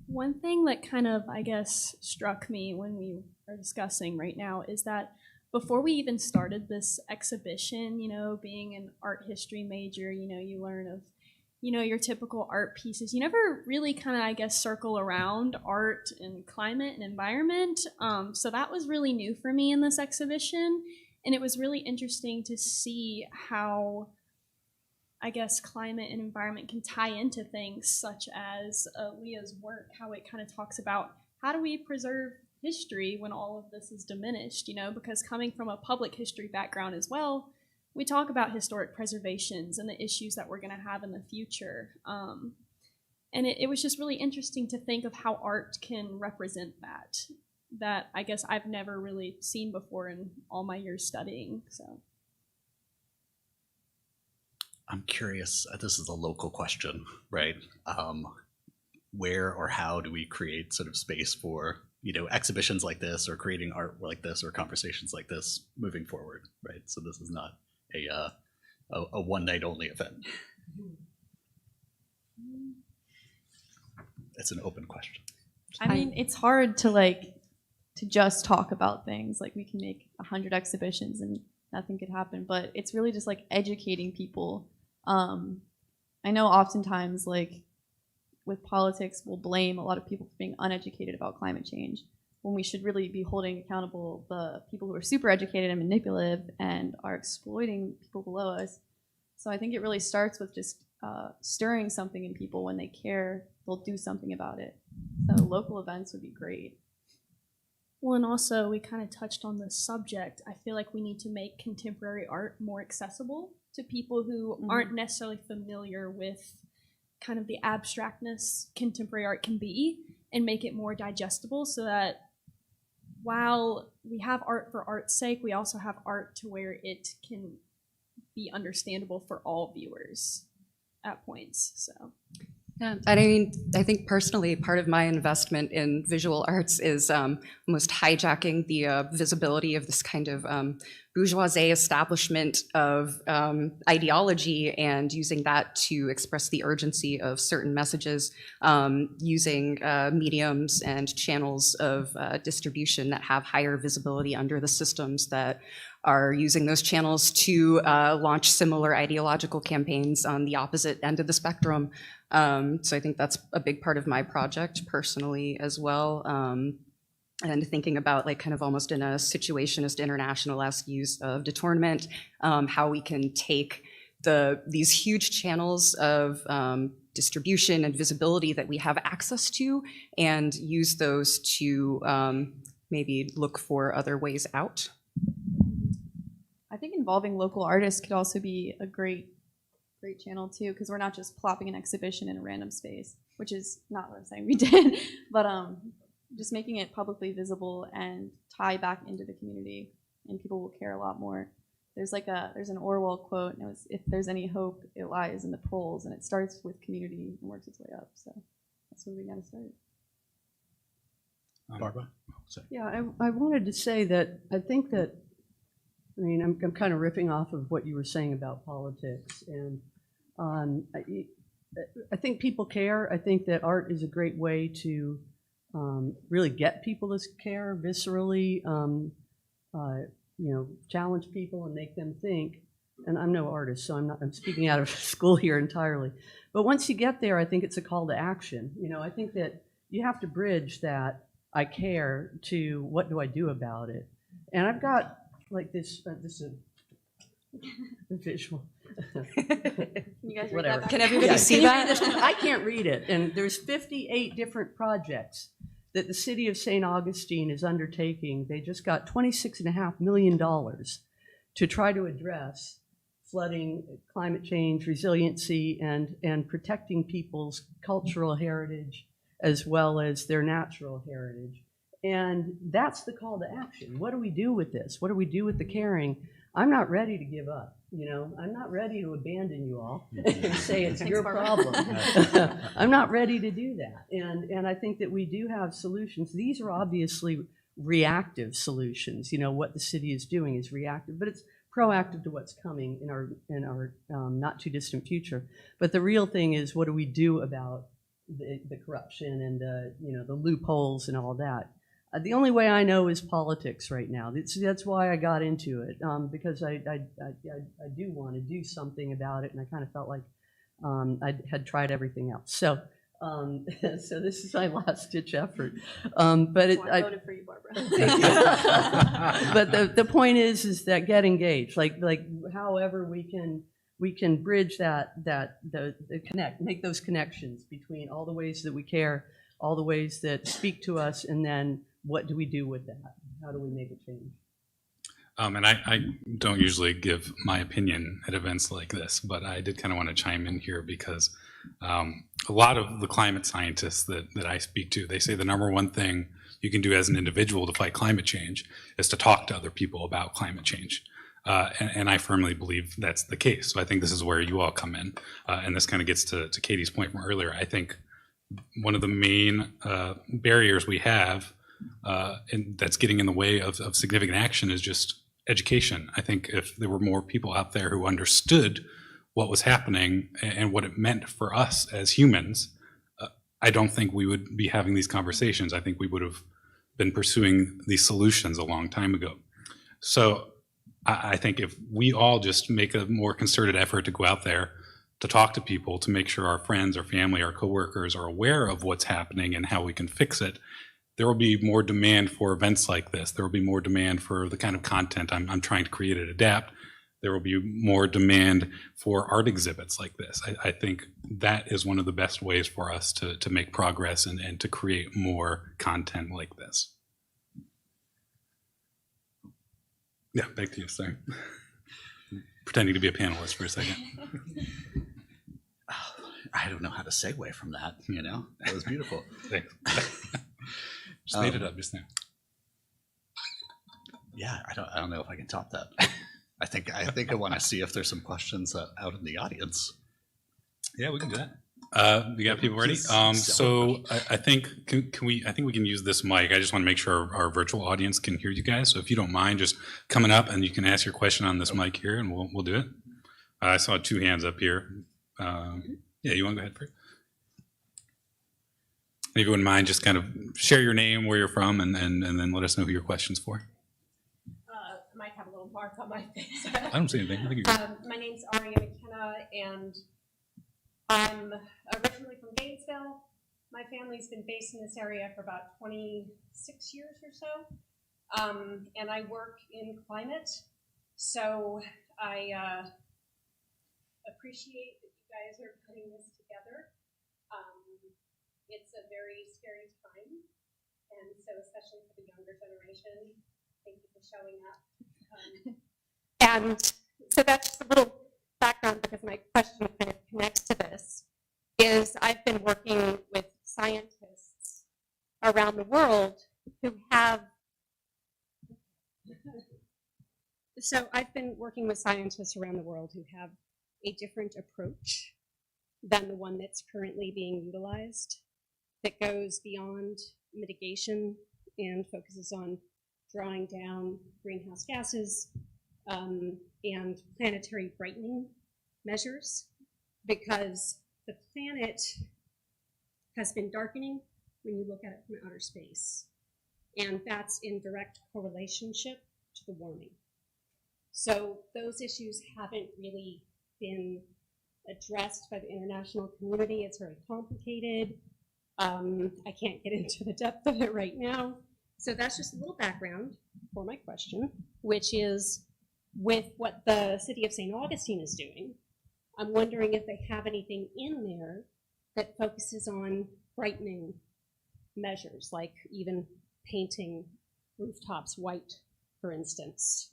One thing that kind of, I guess, struck me when we are discussing right now is that before we even started this exhibition, you know, being an art history major, you know, you learn of, you know, your typical art pieces. You never really kind of, I guess, circle around art and climate and environment. So that was really new for me in this exhibition. And it was really interesting to see how, I guess, climate and environment can tie into things such as Leah's work, how it kind of talks about how do we preserve history when all of this is diminished, you know, because coming from a public history background as well, we talk about historic preservations and the issues that we're going to have in the future. And it was just really interesting to think of how art can represent that I guess I've never really seen before in all my years studying, so. I'm curious, this is a local question, right? Where or how do we create sort of space for, you know, exhibitions like this or creating art like this or conversations like this moving forward, right? So this is not a one night only event. It's an open question. I mean, it's hard to just talk about things. Like, we can make 100 exhibitions and nothing could happen, but it's really just like educating people. I know oftentimes, like, with politics, we'll blame a lot of people for being uneducated about climate change, when we should really be holding accountable the people who are super educated and manipulative and are exploiting people below us. So I think it really starts with just stirring something in people. When they care, they'll do something about it. So local events would be great. Well, and also we kind of touched on this subject. I feel like we need to make contemporary art more accessible to people who aren't necessarily familiar with kind of the abstractness contemporary art can be, and make it more digestible so that while we have art for art's sake, we also have art to where it can be understandable for all viewers at points, so. Yeah, I mean, I think personally, part of my investment in visual arts is almost hijacking the visibility of this kind of bourgeoisie establishment of ideology and using that to express the urgency of certain messages, using mediums and channels of distribution that have higher visibility under the systems that are using those channels to launch similar ideological campaigns on the opposite end of the spectrum. So I think that's a big part of my project personally as well. And thinking about, like, kind of almost in a situationist internationalist use of detournement, how we can take these huge channels of distribution and visibility that we have access to and use those to maybe look for other ways out. I think involving local artists could also be a great channel too, because we're not just plopping an exhibition in a random space, which is not what I'm saying we did, but just making it publicly visible and tie back into the community, and people will care a lot more. There's an Orwell quote, and it was, "If there's any hope, it lies in the polls," and it starts with community and works its way up. So that's where we got to start. Barbara? Yeah, I wanted to say that I think that, I mean, I'm kind of ripping off of what you were saying about politics, and I think people care. I think that art is a great way to really get people to care viscerally, you know, challenge people and make them think. And I'm no artist, so I'm speaking out of school here entirely. But once you get there, I think it's a call to action. You know, I think that you have to bridge that I care to what do I do about it. And I've got like this visual. You guys Whatever. read that? Can everybody Yeah, see can you that? read this? I can't read it. And there's 58 different projects that the city of St. Augustine is undertaking. They just got $26.5 million to try to address flooding, climate change, resiliency, and protecting people's cultural heritage as well as their natural heritage. And that's the call to action. What do we do with this? What do we do with the caring? I'm not ready to give up. I'm not ready to abandon you all and say it's your problem. I'm not ready to do that. And I think that we do have solutions. These are obviously reactive solutions. What the city is doing is reactive, but it's proactive to what's coming in our not too distant future. But the real thing is, what do we do about the corruption and the loopholes and all that? The only way I know is politics right now. That's why I got into it, because I do want to do something about it, and I kind of felt like I had tried everything else. So so this is my last-ditch effort. But I voted for you, Barbara. But the point is that get engaged. Like however we can bridge the connect, make those connections between all the ways that we care, all the ways that speak to us, and then what do we do with that? How do we make a change? And I don't usually give my opinion at events like this, but I did kind of want to chime in here because a lot of the climate scientists that I speak to, they say the number one thing you can do as an individual to fight climate change is to talk to other people about climate change. And I firmly believe that's the case. So I think this is where you all come in. And this kind of gets to Katie's point from earlier. I think one of the main barriers we have and that's getting in the way of significant action is just education. I think if there were more people out there who understood what was happening and what it meant for us as humans, I don't think we would be having these conversations. I think we would have been pursuing these solutions a long time ago. So I think if we all just make a more concerted effort to go out there to talk to people, to make sure our friends, our family, our coworkers are aware of what's happening and how we can fix it, there will be more demand for events like this. There will be more demand for the kind of content I'm trying to create and adapt. There will be more demand for art exhibits like this. I think that is one of the best ways for us to make progress and to create more content like this. Yeah, back to you, sorry. Pretending to be a panelist for a second. I don't know how to segue from that, That was beautiful. Thanks. Just made it up just now. Yeah, I don't know if I can top that. I think I want to see if there's some questions out in the audience. Yeah, we can do that. We got people ready. So I think we can use this mic. I just want to make sure our virtual audience can hear you guys. So if you don't mind, just coming up and you can ask your question on this mic here, and we'll do it. I saw 2 hands up here. Yeah, you want to go ahead first? If you wouldn't mind, just kind of share your name, where you're from, and then let us know who your question's for. I might have a little mark on my face. I don't see anything. I think you're good. My name's Aria McKenna, and I'm originally from Gainesville. My family's been based in this area for about 26 years or so, and I work in climate. So I appreciate that you guys are putting this together. It's a very scary time, and so especially for the younger generation, thank you for showing up. And so that's just a little background, because my question kind of connects to this, is I've been working with scientists around the world who have, a different approach than the one that's currently being utilized, that goes beyond mitigation and focuses on drawing down greenhouse gases and planetary brightening measures, because the planet has been darkening when you look at it from outer space, and that's in direct correlationship to the warming. So those issues haven't really been addressed by the international community. It's very complicated. I can't get into the depth of it right now. So that's just a little background for my question, which is, with what the city of St. Augustine is doing, I'm wondering if they have anything in there that focuses on brightening measures, like even painting rooftops white, for instance,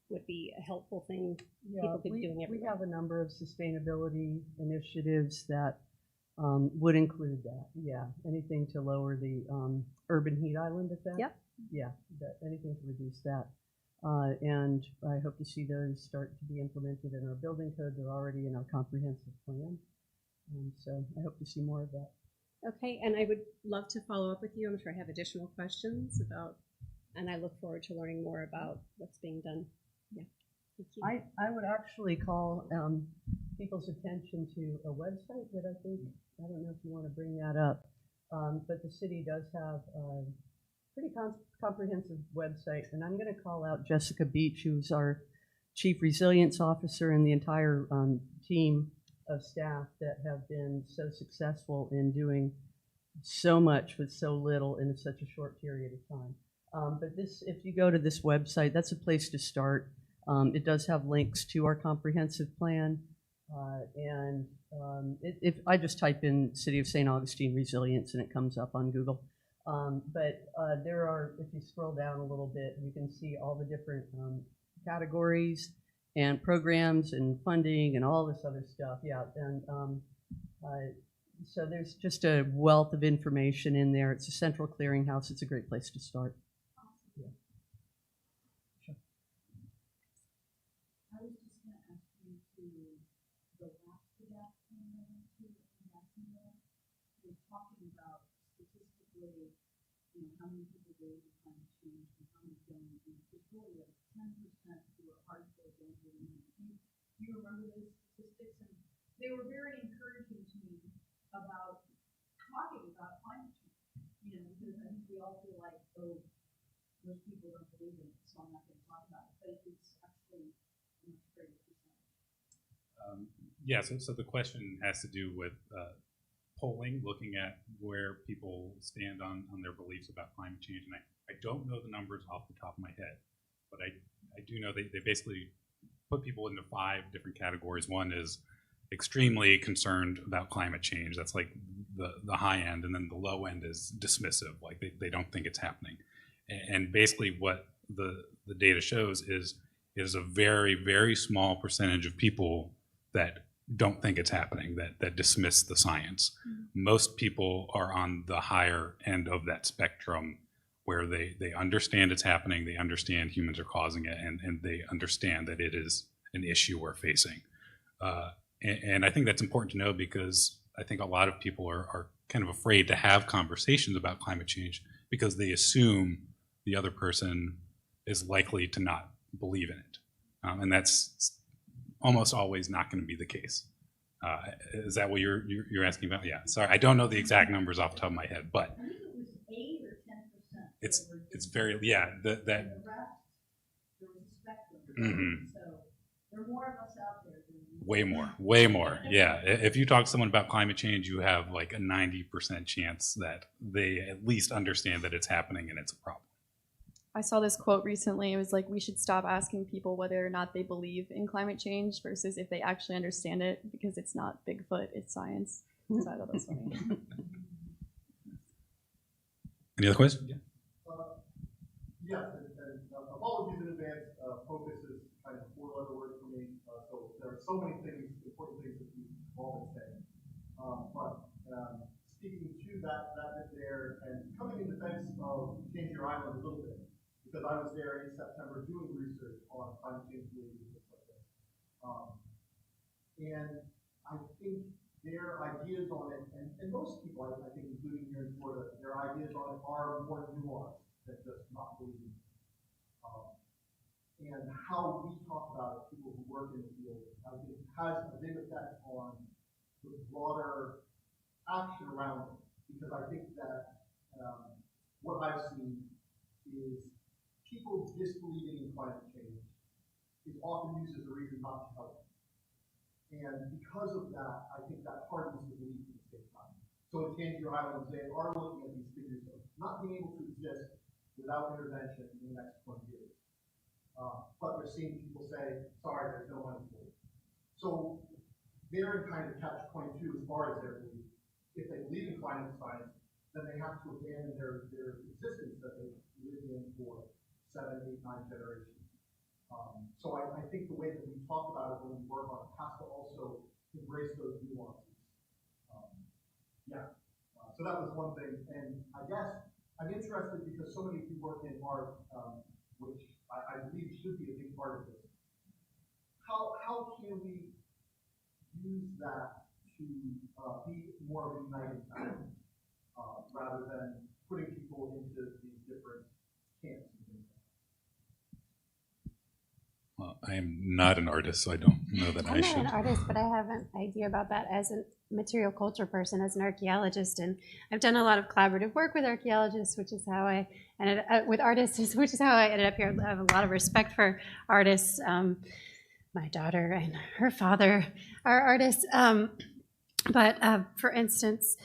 would be a helpful thing people could be doing everywhere. We have a number of sustainability initiatives that would include that. Yeah, anything to lower the urban heat island effect. Yep. Yeah, anything to reduce that. And I hope to see those start to be implemented in our building code. They're already in our comprehensive plan. So I hope to see more of that. Okay, and I would love to follow up with you. I'm sure I have additional questions about, and I look forward to learning more about what's being done. Yeah, thank you. I would actually call people's attention to a website that I think, I don't know if you want to bring that up, but the city does have a pretty comprehensive website, and I'm going to call out Jessica Beach, who's our Chief Resilience Officer, and the entire team of staff that have been so successful in doing so much with so little in such a short period of time. But this, if you go to this website, that's a place to start. It does have links to our comprehensive plan, and if I just type in City of St. Augustine Resilience and it comes up on Google. But there are, if you scroll down a little bit, you can see all the different categories and programs and funding and all this other stuff. Yeah, and so there's just a wealth of information in there. It's a central clearinghouse. It's a great place to start. Yeah. Sure. I was just going to ask you to go back to that thing I went to in Jacksonville. You're talking about statistically, how many people believe in climate change and how many don't. And it's really like 10% who are hardcore don't believe in it. Do you remember those statistics? And they were very encouraging to me about talking about climate change. Because I think we all feel like, oh, most people don't believe in it, so I'm not going to talk about it. But it's actually a much greater percentage. Yeah, so the question has to do with polling, looking at where people stand on their beliefs about climate change. And I don't know the numbers off the top of my head, but I do know they basically put people into 5 different categories. One is extremely concerned about climate change. That's like the high end. And then the low end is dismissive, like they don't think it's happening. And basically what the data shows is a very, very small percentage of people that don't think it's happening, that dismiss the science. Mm-hmm. Most people are on the higher end of that spectrum where they understand it's happening, they understand humans are causing it, and they understand that it is an issue we're facing. And I think that's important to know because I think a lot of people are kind of afraid to have conversations about climate change because they assume the other person is likely to not believe in it. And that's almost always not going to be the case. Is that what you're asking about? Yeah. Sorry, I don't know the exact numbers off the top of my head, but I think it was 8 or 10%. It's very that. The rest, there was a spectrum. Mm-hmm. So there are more of us out there. Way more. Yeah. If you talk to someone about climate change, you have like a 90% chance that they at least understand that it's happening and it's a problem. I saw this quote recently. It was like, we should stop asking people whether or not they believe in climate change versus if they actually understand it, because it's not Bigfoot, it's science. So I thought that was funny. Any other questions? Yeah. Yes, and apologies in advance. Focus is kind of a 4-letter word for me. So there are so many things, important things that we've all been saying. But speaking to that bit there, and coming in defense of Change Your Island a little bit, because I was there in September doing research on climate change related and things like this. And I think their ideas on it, and most people, I think, including here in Florida, their ideas on it are more nuanced than just not believing. And how we talk about it, people who work in the field, I think has a big effect on the broader action around it. Because I think that what I've seen is people disbelieving in climate change is often used as a reason not to help. And because of that, I think that hardens the belief at the same time. So in Change Your Island, they are looking at these figures of not being able to exist without intervention in the next 20 years. But they're seeing people say, sorry, there's no money for it. So they're in kind of catch-22 as far as their belief. If they believe in climate science, then they have to abandon their existence that they've lived in for 7, 8, 9 generations. So I think the way that we talk about it when we work on it has to also embrace those nuances. So that was one thing, and I guess I'm interested because so many of you work in art, which I believe should be a big part of this. How can we use that to be more of a uniting factor rather than putting people into these different camps and things? Well, I am not an artist, so I don't know that I'm I not should. an artist, but I have an idea about that as a material culture person, as an archaeologist, and I've done a lot of collaborative work with archaeologists, which is how I ended up with artists, which is how I ended up here. I have a lot of respect for artists. My daughter and her father are artists, but for instance,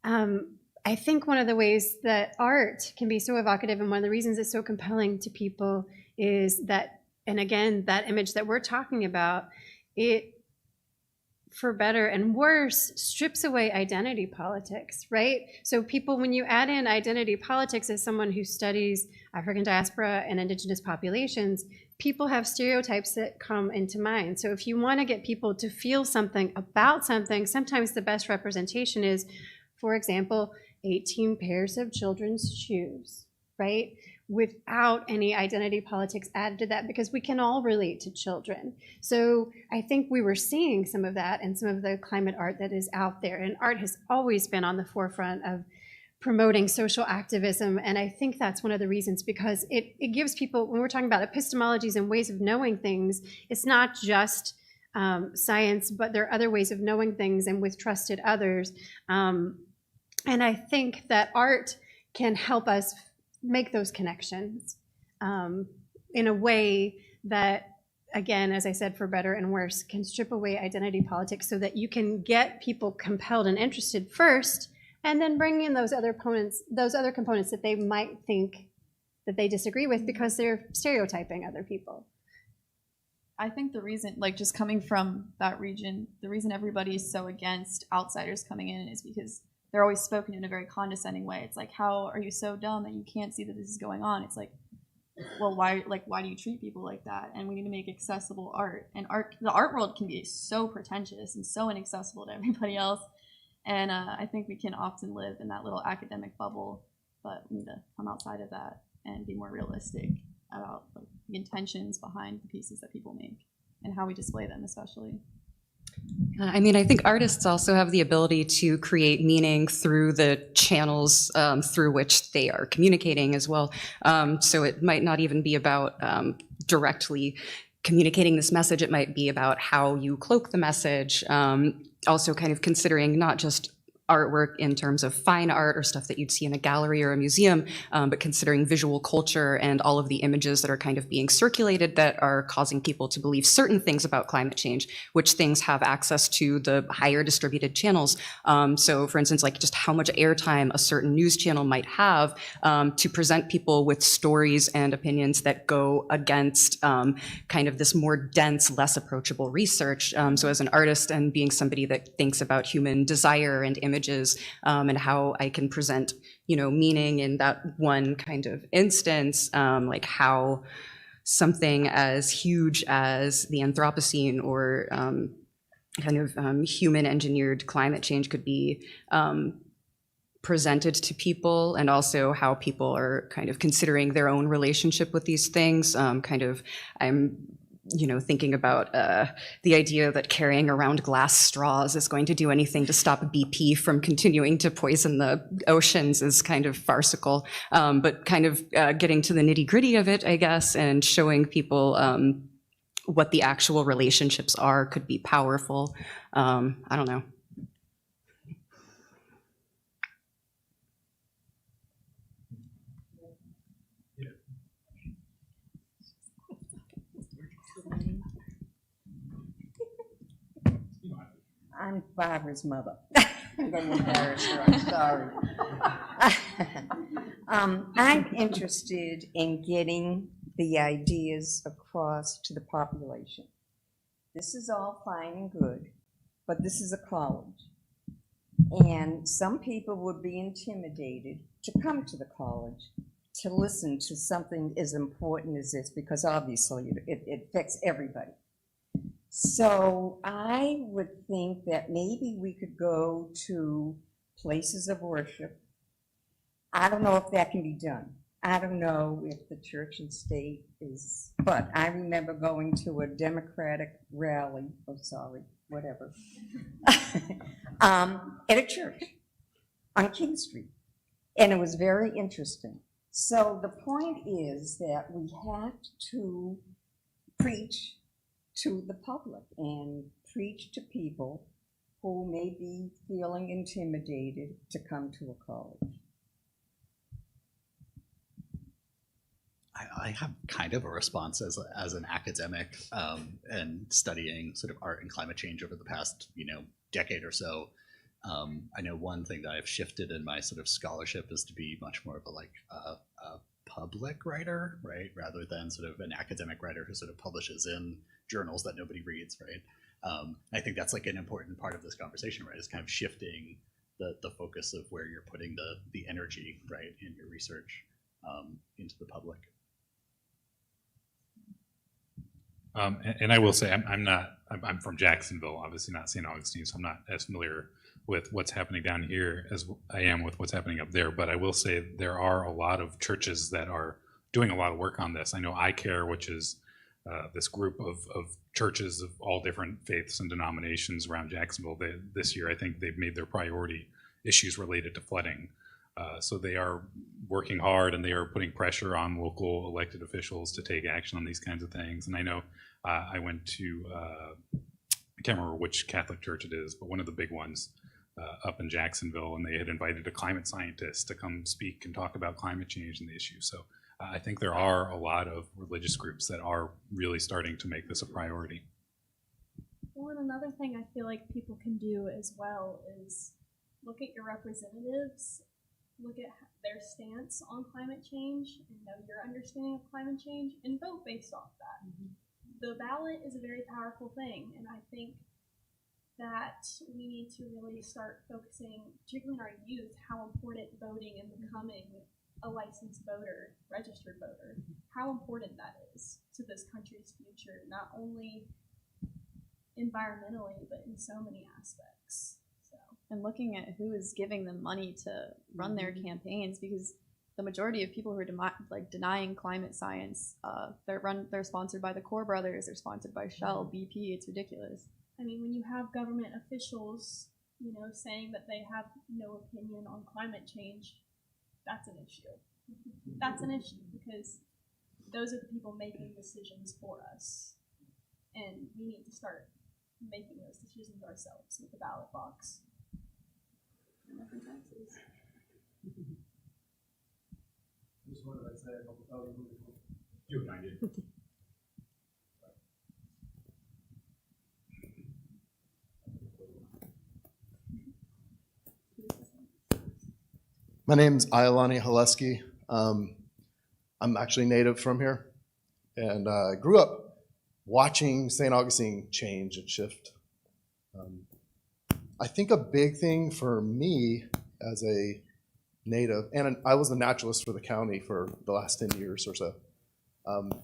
I think one of the ways that art can be so evocative, and one of the reasons it's so compelling to people, is that, and again, that image that we're talking about, it, for better and worse, strips away identity politics, right? So people, when you add in identity politics as someone who studies African diaspora and indigenous populations, people have stereotypes that come into mind. So if you want to get people to feel something about something, sometimes the best representation is, for example, 18 pairs of children's shoes, right? Without any identity politics added to that, because we can all relate to children. So I think we were seeing some of that in some of the climate art that is out there. And art has always been on the forefront of promoting social activism. And I think that's one of the reasons, because it gives people, when we're talking about epistemologies and ways of knowing things, it's not just science, but there are other ways of knowing things and with trusted others. And I think that art can help us make those connections in a way that, again, as I said, for better and worse, can strip away identity politics so that you can get people compelled and interested first, and then bring in those other components that they might think that they disagree with because they're stereotyping other people. I think the reason, like just coming from that region, the reason everybody is so against outsiders coming in is because they're always spoken in a very condescending way. It's like, how are you so dumb that you can't see that this is going on? It's like, well, why do you treat people like that? And we need to make accessible art. And the art world can be so pretentious and so inaccessible to everybody else. And I think we can often live in that little academic bubble, but we need to come outside of that and be more realistic about like, the intentions behind the pieces that people make and how we display them, especially. I mean, I think artists also have the ability to create meaning through the channels through which they are communicating as well. So it might not even be about directly communicating this message. It might be about how you cloak the message. Also kind of considering not just artwork in terms of fine art or stuff that you'd see in a gallery or a museum, but considering visual culture and all of the images that are kind of being circulated that are causing people to believe certain things about climate change, which things have access to the higher distributed channels. So for instance, like just how much airtime a certain news channel might have to present people with stories and opinions that go against kind of this more dense, less approachable research. So as an artist and being somebody that thinks about human desire and images and how I can present, meaning in that one kind of instance, like how something as huge as the Anthropocene or kind of human-engineered climate change could be presented to people, and also how people are kind of considering their own relationship with these things. I'm thinking about the idea that carrying around glass straws is going to do anything to stop BP from continuing to poison the oceans is kind of farcical, but kind of getting to the nitty-gritty of it, I guess, and showing people what the actual relationships are could be powerful. I don't know. I'm Barbara's mother. I'm going to embarrass her, I'm sorry. I'm interested in getting the ideas across to the population. This is all fine and good, but this is a college. And some people would be intimidated to come to the college to listen to something as important as this, because obviously it affects everybody. So I would think that maybe we could go to places of worship. I don't know if that can be done. I don't know if the church and state is, but I remember going to a Democratic rally, whatever, at a church on King Street. And it was very interesting. So the point is that we have to preach to the public and preach to people who may be feeling intimidated to come to a college. I have kind of a response as an academic and studying sort of art and climate change over the past decade or so. I know one thing that I've shifted in my sort of scholarship is to be much more of a public writer, right, rather than sort of an academic writer who sort of publishes in journals that nobody reads, right. I think that's like an important part of this conversation, right, is kind of shifting the focus of where you're putting the energy, right, in your research into the public. And I will say, I'm from Jacksonville, obviously not St. Augustine, so I'm not as familiar with what's happening down here as I am with what's happening up there. But I will say there are a lot of churches that are doing a lot of work on this. I know iCare, which is this group of churches of all different faiths and denominations around Jacksonville. This year, I think they've made their priority issues related to flooding. So they are working hard and they are putting pressure on local elected officials to take action on these kinds of things. And I know I went to, I can't remember which Catholic church it is, but one of the big ones up in Jacksonville, and they had invited a climate scientist to come speak and talk about climate change and the issue. So I think there are a lot of religious groups that are really starting to make this a priority. Well, and another thing I feel like people can do as well is look at your representatives, look at their stance on climate change, and know your understanding of climate change, and vote based off that. Mm-hmm. The ballot is a very powerful thing, and I think that we need to really start focusing, particularly in our youth, how important voting and becoming a licensed voter, registered voter, how important that is to this country's future, not only environmentally, but in so many aspects. And looking at who is giving them money to run their campaigns, because the majority of people who are denying climate science, they're sponsored by the Core Brothers, they're sponsored by Shell, BP. It's ridiculous. I mean, when you have government officials, saying that they have no opinion on climate change, that's an issue. That's an issue because those are the people making decisions for us, and we need to start making those decisions ourselves with the ballot box. Just wanted to say a couple thousand. Do what I did. My name's Iolani Holusky. I'm actually native from here, and I grew up watching St. Augustine change and shift. I think a big thing for me as a native, and I was the naturalist for the county for the last 10 years or so,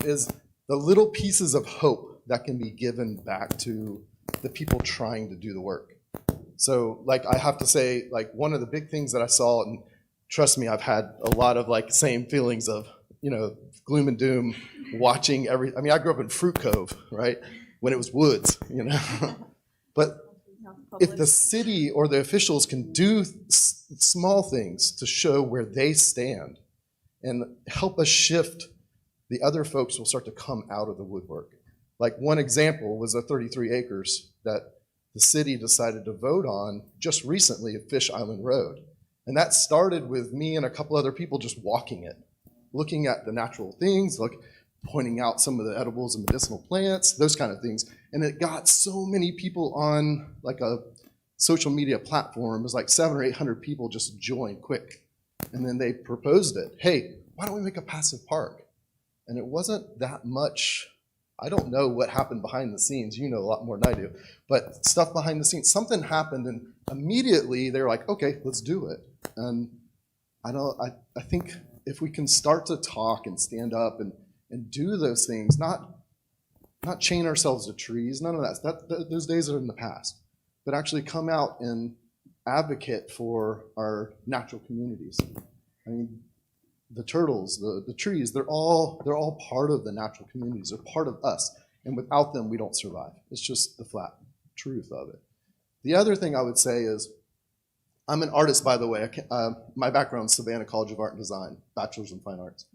is the little pieces of hope that can be given back to the people trying to do the work. So, I have to say, one of the big things that I saw, and trust me, I've had a lot of same feelings of, gloom and doom, watching I grew up in Fruit Cove, right? When it was woods, But if the city or the officials can do small things to show where they stand and help us shift, the other folks will start to come out of the woodwork. One example was the 33 acres that the city decided to vote on just recently at Fish Island Road. And that started with me and a couple other people just walking it, looking at the natural things, pointing out some of the edibles and medicinal plants, those kind of things. And it got so many people on a social media platform. It was 700 or 800 people just joined quick. And then they proposed it. Hey, why don't we make a passive park? And it wasn't that much. I don't know what happened behind the scenes. You know a lot more than I do. But stuff behind the scenes, something happened, and immediately they're like, okay, let's do it. And I think if we can start to talk and stand up and do those things, not chain ourselves to trees, none of that. Those days are in the past. But actually come out and advocate for our natural communities. I mean, the turtles, the trees, they're all part of the natural communities. They're part of us. And without them, we don't survive. It's just the flat truth of it. The other thing I would say is, I'm an artist, by the way. My background is Savannah College of Art and Design, Bachelor's in Fine Arts.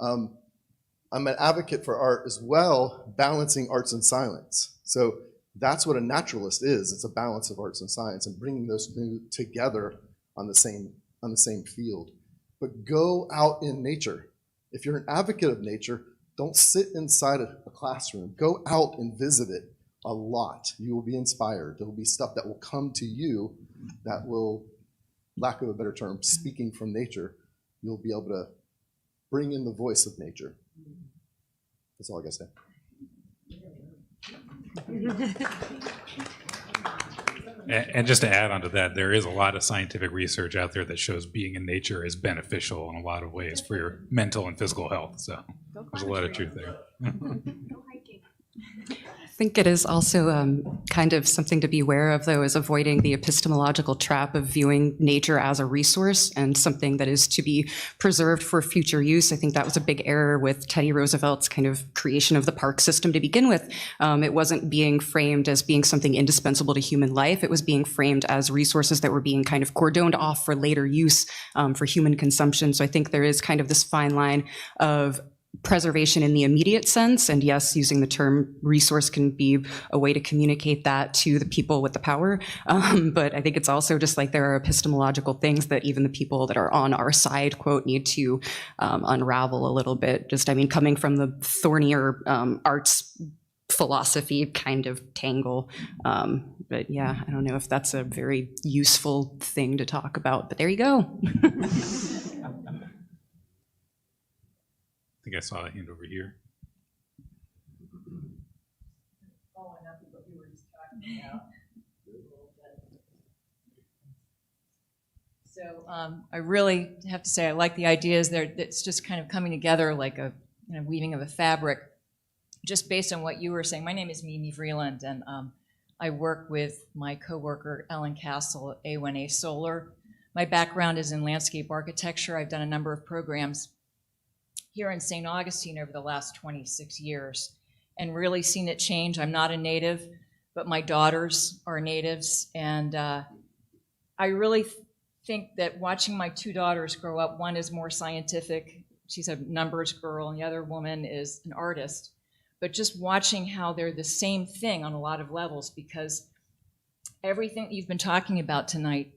I'm an advocate for art as well, balancing arts and science. So that's what a naturalist is. It's a balance of arts and science and bringing those two together on the same field. But go out in nature. If you're an advocate of nature, don't sit inside a classroom. Go out and visit it a lot. You will be inspired. There will be stuff that will come to you that will, lack of a better term, speaking from nature. You'll be able to bring in the voice of nature. That's all I gotta say. And just to add on to that, there is a lot of scientific research out there that shows being in nature is beneficial in a lot of ways for your mental and physical health. So there's a lot of truth there. I think it is also kind of something to be aware of, though, is avoiding the epistemological trap of viewing nature as a resource and something that is to be preserved for future use. I think that was a big error with Teddy Roosevelt's kind of creation of the park system to begin with. It wasn't being framed as being something indispensable to human life. It was being framed as resources that were being kind of cordoned off for later use for human consumption. So I think there is kind of this fine line of preservation in the immediate sense, and yes, using the term resource can be a way to communicate that to the people with the power, but I think it's also just like there are epistemological things that even the people that are on our side, quote, need to unravel a little bit. Just, I mean, coming from the thornier arts philosophy kind of tangle, but yeah, I don't know if that's a very useful thing to talk about, but there you go. I think I saw a hand over here. Following up with what you were just talking about a little bit. So I really have to say I like the ideas there. That's just kind of coming together like a weaving of a fabric. Just based on what you were saying, my name is Mimi Vreeland, and I work with my coworker Ellen Castle at A1A Solar. My background is in landscape architecture. I've done a number of programs here in St. Augustine over the last 26 years and really seen it change. I'm not a native, but my daughters are natives, and I really think that watching my two daughters grow up, one is more scientific, she's a numbers girl, and the other woman is an artist, but just watching how they're the same thing on a lot of levels, because everything you've been talking about tonight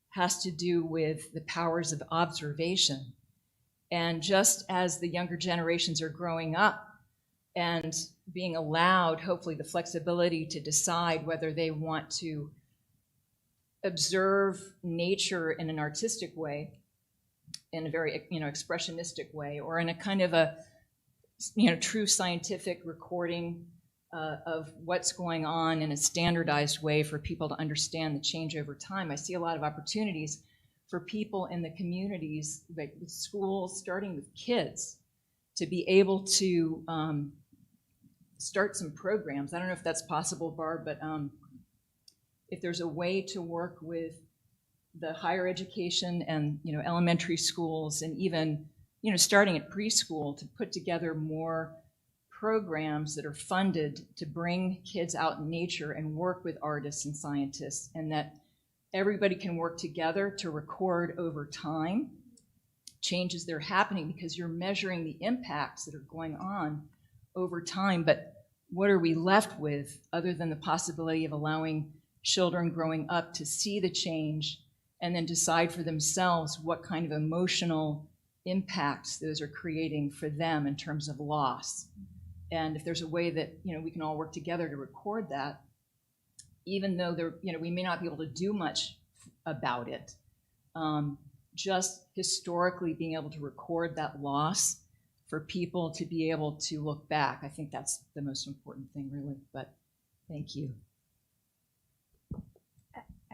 has to do with the powers of observation. And just as the younger generations are growing up and being allowed, hopefully, the flexibility to decide whether they want to observe nature in an artistic way, in a very expressionistic way, or in a kind of a true scientific recording of what's going on in a standardized way for people to understand the change over time. I see a lot of opportunities for people in the communities, like with schools, starting with kids, to be able to start some programs. I don't know if that's possible, Barb, but if there's a way to work with the higher education and elementary schools, and even starting at preschool, to put together more programs that are funded to bring kids out in nature and work with artists and scientists, and that everybody can work together to record over time changes that are happening, because you're measuring the impacts that are going on over time. But what are we left with other than the possibility of allowing children growing up to see the change and then decide for themselves what kind of emotional impacts those are creating for them in terms of loss? And if there's a way that we can all work together to record that, even though we may not be able to do much about it, just historically being able to record that loss for people to be able to look back, I think that's the most important thing, really. But thank you.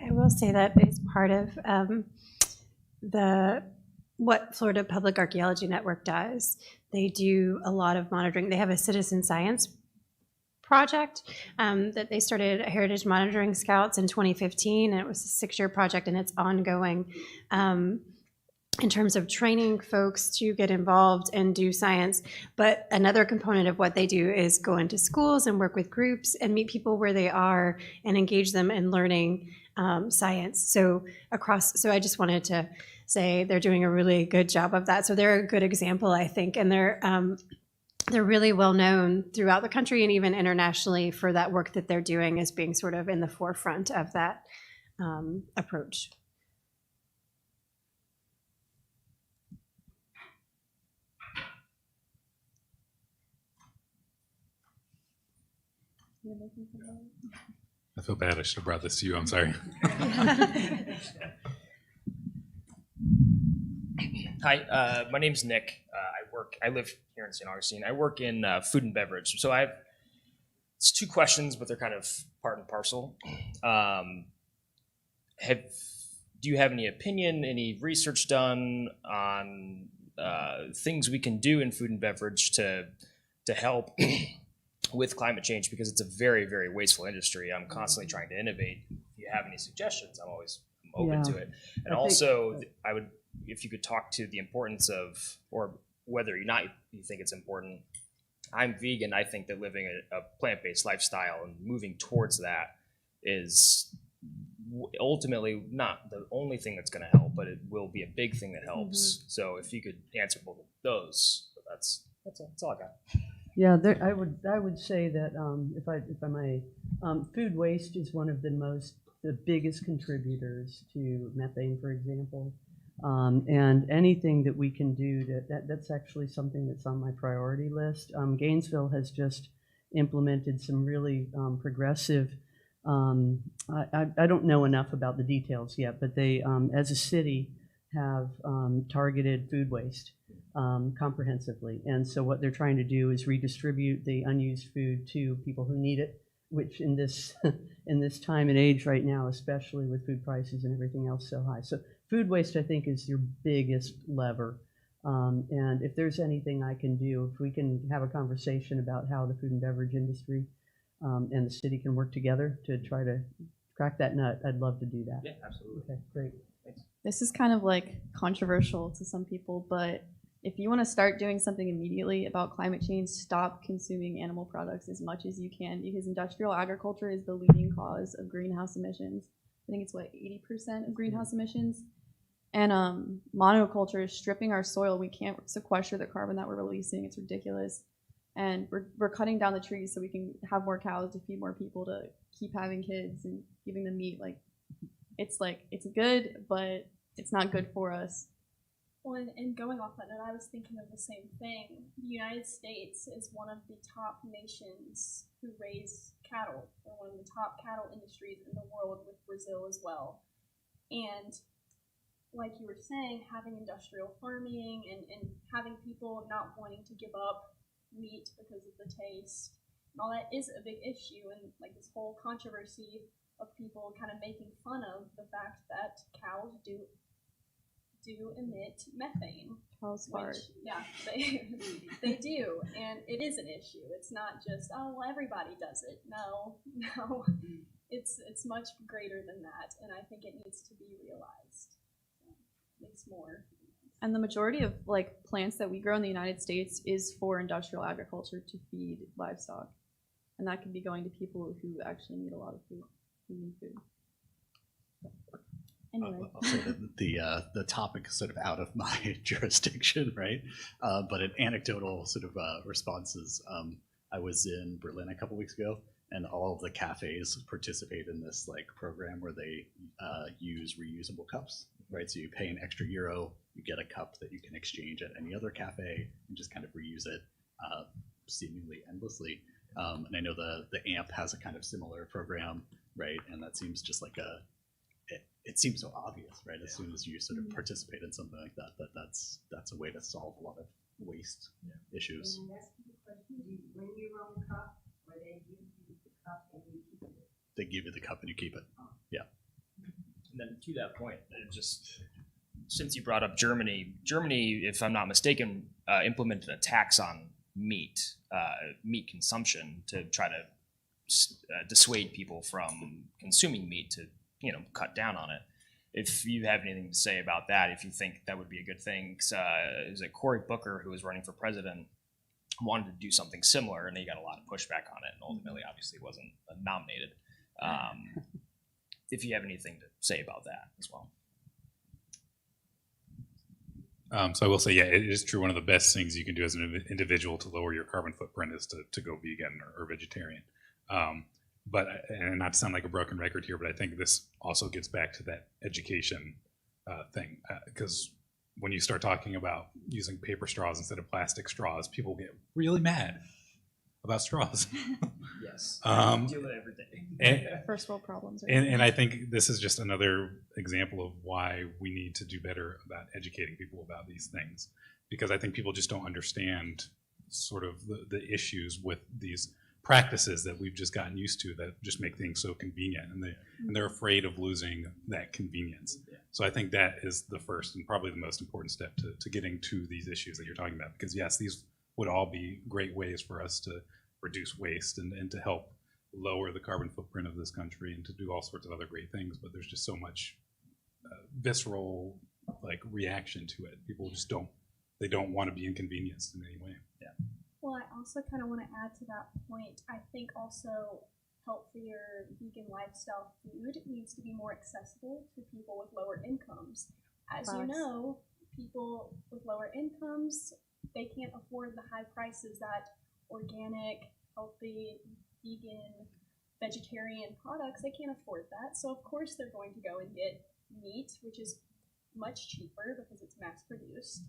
I will say that is part of what Florida Public Archaeology Network does. They do a lot of monitoring. They have a citizen science project that they started Heritage Monitoring Scouts in 2015, and it was a 6-year project, and it's ongoing in terms of training folks to get involved and do science. But another component of what they do is go into schools and work with groups and meet people where they are and engage them in learning science. So I just wanted to say they're doing a really good job of that. So they're a good example, I think, and they're really well known throughout the country and even internationally for that work that they're doing as being sort of in the forefront of that approach. I feel bad. I should have brought this to you. I'm sorry. Hi, my name's Nick. I live here in St. Augustine. I work in food and beverage. So it's 2 questions, but they're kind of part and parcel. Do you have any opinion, any research done on things we can do in food and beverage to help with climate change? Because it's a very, very wasteful industry. I'm constantly trying to innovate. If you have any suggestions, I'm always open to it. And I would, if you could talk to the importance of, or whether or not you think it's important. I'm vegan. I think that living a plant-based lifestyle and moving towards that is ultimately not the only thing that's going to help, but it will be a big thing that helps. Mm-hmm. So if you could answer both of those, that's all I got. Yeah, I would say that if I may, food waste is one of the biggest contributors to methane, for example. And anything that we can do that's actually something that's on my priority list. Gainesville has just implemented some really progressive, I don't know enough about the details yet, but they, as a city, have targeted food waste comprehensively. And so what they're trying to do is redistribute the unused food to people who need it, which in this in this time and age right now, especially with food prices and everything else so high. So food waste, I think, is your biggest lever. And if there's anything I can do, if we can have a conversation about how the food and beverage industry and the city can work together to try to crack that nut, I'd love to do that. Yeah, absolutely. Okay, great. Thanks. This is kind of like controversial to some people, but if you want to start doing something immediately about climate change, stop consuming animal products as much as you can, because industrial agriculture is the leading cause of greenhouse emissions. I think it's 80% of greenhouse emissions. And monoculture is stripping our soil. We can't sequester the carbon that we're releasing. It's ridiculous. And we're cutting down the trees so we can have more cows to feed more people, to keep having kids and giving them meat. It's good, but it's not good for us. Well, and going off that note, I was thinking of the same thing. The United States is one of the top nations who raise cattle. We're one of the top cattle industries in the world, with Brazil as well. And like you were saying, having industrial farming and having people not wanting to give up meat because of the taste and all that is a big issue. And like this whole controversy of people kind of making fun of the fact that cows do emit methane. Cows fart. Yeah, they do, and it is an issue. It's not just, oh, well, everybody does it. No, it's much greater than that, and I think it needs to be realized. Makes more. And the majority of plants that we grow in the United States is for industrial agriculture to feed livestock, and that can be going to people who actually need a lot of food, who need food. Anyway. I'll say that the topic is sort of out of my jurisdiction, right? But an anecdotal sort of responses. I was in Berlin a couple weeks ago, and all of the cafes participate in this program where they use reusable cups, right? So you pay an extra euro, you get a cup that you can exchange at any other cafe and just kind of reuse it seemingly endlessly. And I know the AMP has a kind of similar program, right? And that seems just like it seems so obvious, right? As soon as you sort of participate in something like that's a way to solve a lot of waste issues. And that's the question: do you bring your own cup, or they give you the cup and you keep it? They give you the cup and you keep it. Yeah. And then to that point, just since you brought up Germany, if I'm not mistaken, implemented a tax on meat consumption to try to dissuade people from consuming meat to, cut down on it. If you have anything to say about that, if you think that would be a good thing, is it Cory Booker, who was running for president, wanted to do something similar, and he got a lot of pushback on it, and ultimately, obviously, wasn't nominated. If you have anything to say about that as well. So I will say, yeah, it is true. One of the best things you can do as an individual to lower your carbon footprint is to go vegan or vegetarian. But, and not to sound like a broken record here, but I think this also gets back to that education thing. Because when you start talking about using paper straws instead of plastic straws, people get really mad about straws. Yes, I deal with it every day. First world problems. And I think this is just another example of why we need to do better about educating people about these things. Because I think people just don't understand sort of the issues with these practices that we've just gotten used to that just make things so convenient, and they're afraid of losing that convenience. So I think that is the first and probably the most important step to getting to these issues that you're talking about, because yes, these would all be great ways for us to reduce waste and to help lower the carbon footprint of this country and to do all sorts of other great things, but there's just so much visceral reaction to it. People just don't want to be inconvenienced in any way. Yeah. Well, I also kind of want to add to that point. I think also healthier vegan lifestyle food needs to be more accessible to people with lower incomes. As you know, people with lower incomes, they can't afford the high prices that organic, healthy, vegan, vegetarian products, they can't afford that. So of course they're going to go and get meat, which is much cheaper because it's mass produced.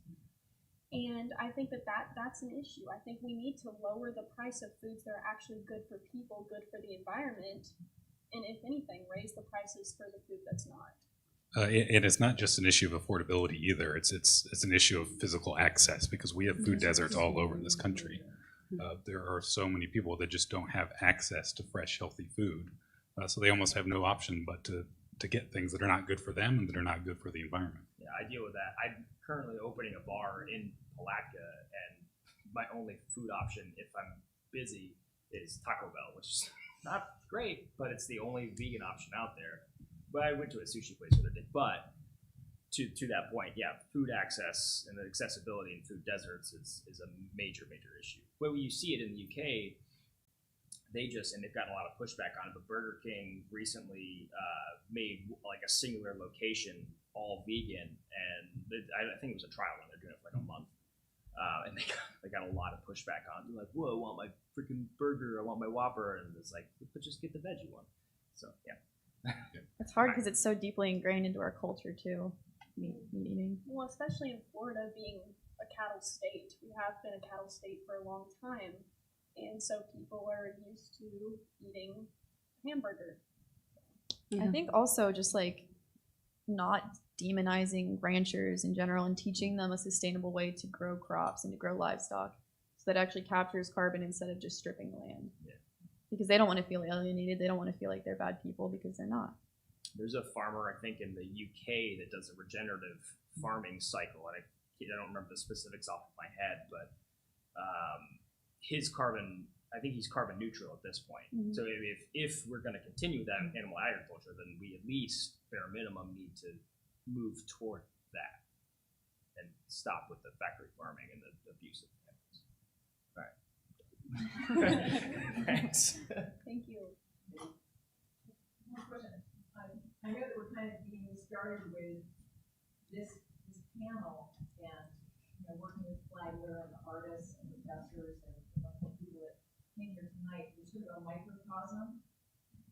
And I think that's an issue. I think we need to lower the price of foods that are actually good for people, good for the environment, and if anything, raise the prices for the food that's not. And it's not just an issue of affordability either. It's an issue of physical access, because we have food deserts all over this country. There are so many people that just don't have access to fresh, healthy food. So they almost have no option but to get things that are not good for them and that are not good for the environment. Yeah, I deal with that. I'm currently opening a bar in Palatka, and my only food option if I'm busy is Taco Bell, which is not great, but it's the only vegan option out there. But I went to a sushi place the other day. But to that point, yeah, food access and the accessibility in food deserts is a major issue. When you see it in the UK, they've gotten a lot of pushback on it, but Burger King recently made a singular location all vegan, and I think it was a trial run. They're doing it for a month, and they got a lot of pushback on it. They're like, "Whoa, I want my freaking burger! I want my Whopper!" And it's like, but just get the veggie one. So yeah, it's hard because it's so deeply ingrained into our culture too. Meat eating. Well, especially in Florida, being a cattle state, we have been a cattle state for a long time, and so people are used to eating hamburger. I think also just not demonizing ranchers in general and teaching them a sustainable way to grow crops and to grow livestock so that actually captures carbon instead of just stripping the land. Yeah. Because they don't want to feel alienated. They don't want to feel like they're bad people, because they're not. There's a farmer, I think, in the UK that does a regenerative farming cycle, and I don't remember the specifics off of my head, but his carbon, I think he's carbon neutral at this point. Mm-hmm. So if we're going to continue that animal agriculture, then we at least, bare minimum, need to move toward that and stop with the factory farming and the abuse of animals. All right. Thanks. Thank you. One question. I know that we're kind of getting started with this panel and working with Flagler and the artists and professors and the people that came here tonight. It's sort of a microcosm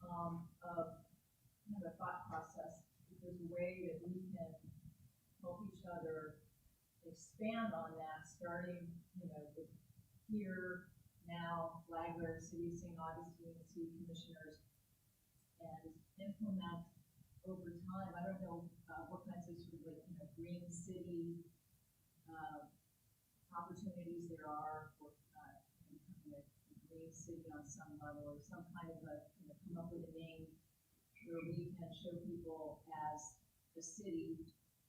of kind of a thought process. If there's a way that we can help each other expand on that, starting with here, now, Flagler, City of St. Augustine, City Commissioners, and implement over time. I don't know what kinds of sort of green city opportunities there are for becoming a green city on some level, or some kind of come up with a name where we can show people as the city,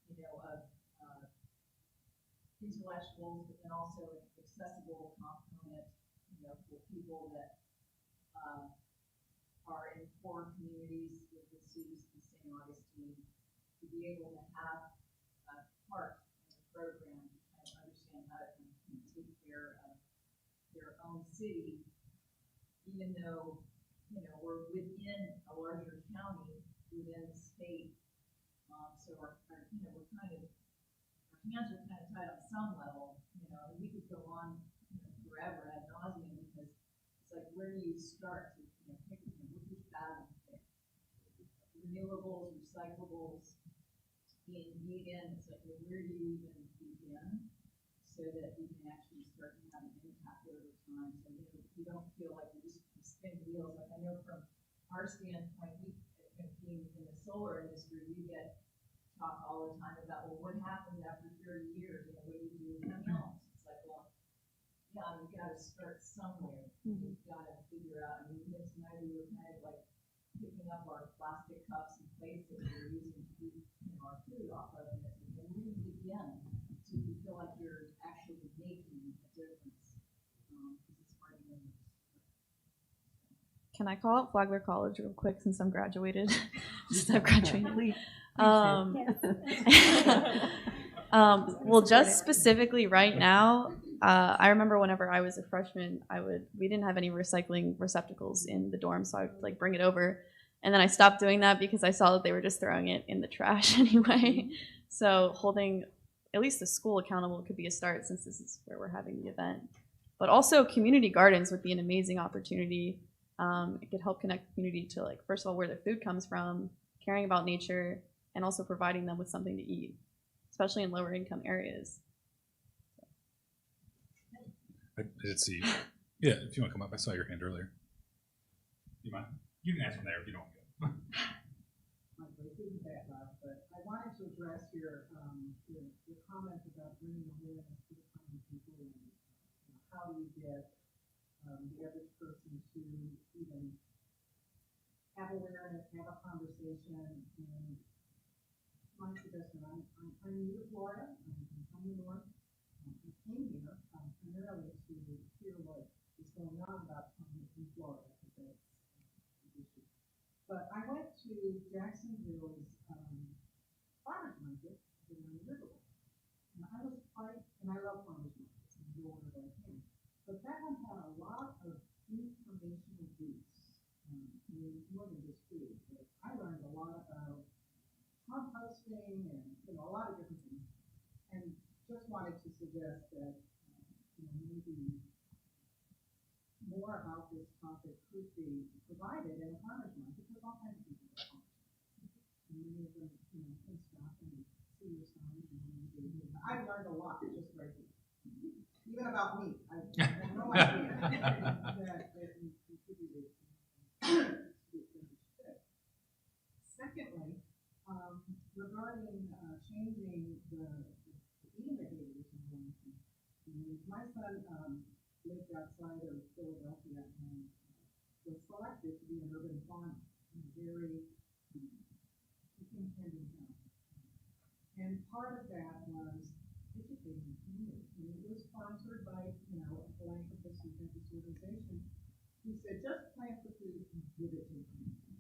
of intellectuals, but then also an accessible component, for people that are in poor communities with the students in St. Augustine to be able to have a part in the program and understand how to take care of their own city, even though, you know, we're within a larger county, within the state. So our you know, we're kind of, our hands are kind of tied on some level, you know, and we could go on, you know, forever ad nauseum, because it's like, where do you start to, you know, pick, you know, which balance pick? Renewables, recyclables, being vegan, it's like, well, where do you even begin so that you can actually start to have an impact over time? So, you know, you don't feel like you just spin wheels. Like, I know from our standpoint, we, being in the solar industry, we get talk all the time about, well, what happens after 30 years? You know, what do you do with anything else? It's like, well, yeah, you've got to start somewhere. You've got to figure out. I mean, even tonight we were kind of like picking up our plastic cups and plates that we were using to eat, you know, our food off of, and where do you begin so you feel like you're actually making a difference? Because it's hard to know. Can I call out Flagler College real quick since I'm graduated? Since I've graduated. Well, just specifically right now, I remember whenever I was a freshman, we didn't have any recycling receptacles in the dorm, so I would like bring it over, and then I stopped doing that because I saw that they were just throwing it in the trash anyway. So holding at least the school accountable could be a start, since this is where we're having the event. But also community gardens would be an amazing opportunity. It could help connect the community to, like, first of all, where their food comes from, caring about nature, and also providing them with something to eat, especially in lower income areas. I did see. Yeah, if you want to come up, I saw your hand earlier. You mind? You can ask from there if you don't. This isn't that loud, but I wanted to address your comment about bringing awareness to the common people, and how do you get the average person to even have awareness, have a conversation. And my suggestion, I'm new to Florida, I'm from the north. I came here primarily to hear what is going on about climate in Florida, because that's an issue. But I went to Jacksonville's farmers market in Riverside, and I was quite, and I love farmers markets, and I go wherever I can. But that one had a lot of informational booths. I mean, more than just food. But I learned a lot about composting and, you know, a lot of different things. And just wanted to suggest that, you know, maybe more about this topic could be provided in a farmer's market, because all kinds of people are farmers. And many of them, you know, can stop and see your sign. And I've learned a lot just right here. Even about me. I have no idea that you contributed to this. Secondly, regarding changing the eating behaviors in Wellington, my son lived outside of Philadelphia and was selected to be an urban farmer in a very independent town. And part of that was educating the community. And it was sponsored by, you know, a philanthropist who had this organization who said, just plant the food and give it to the community.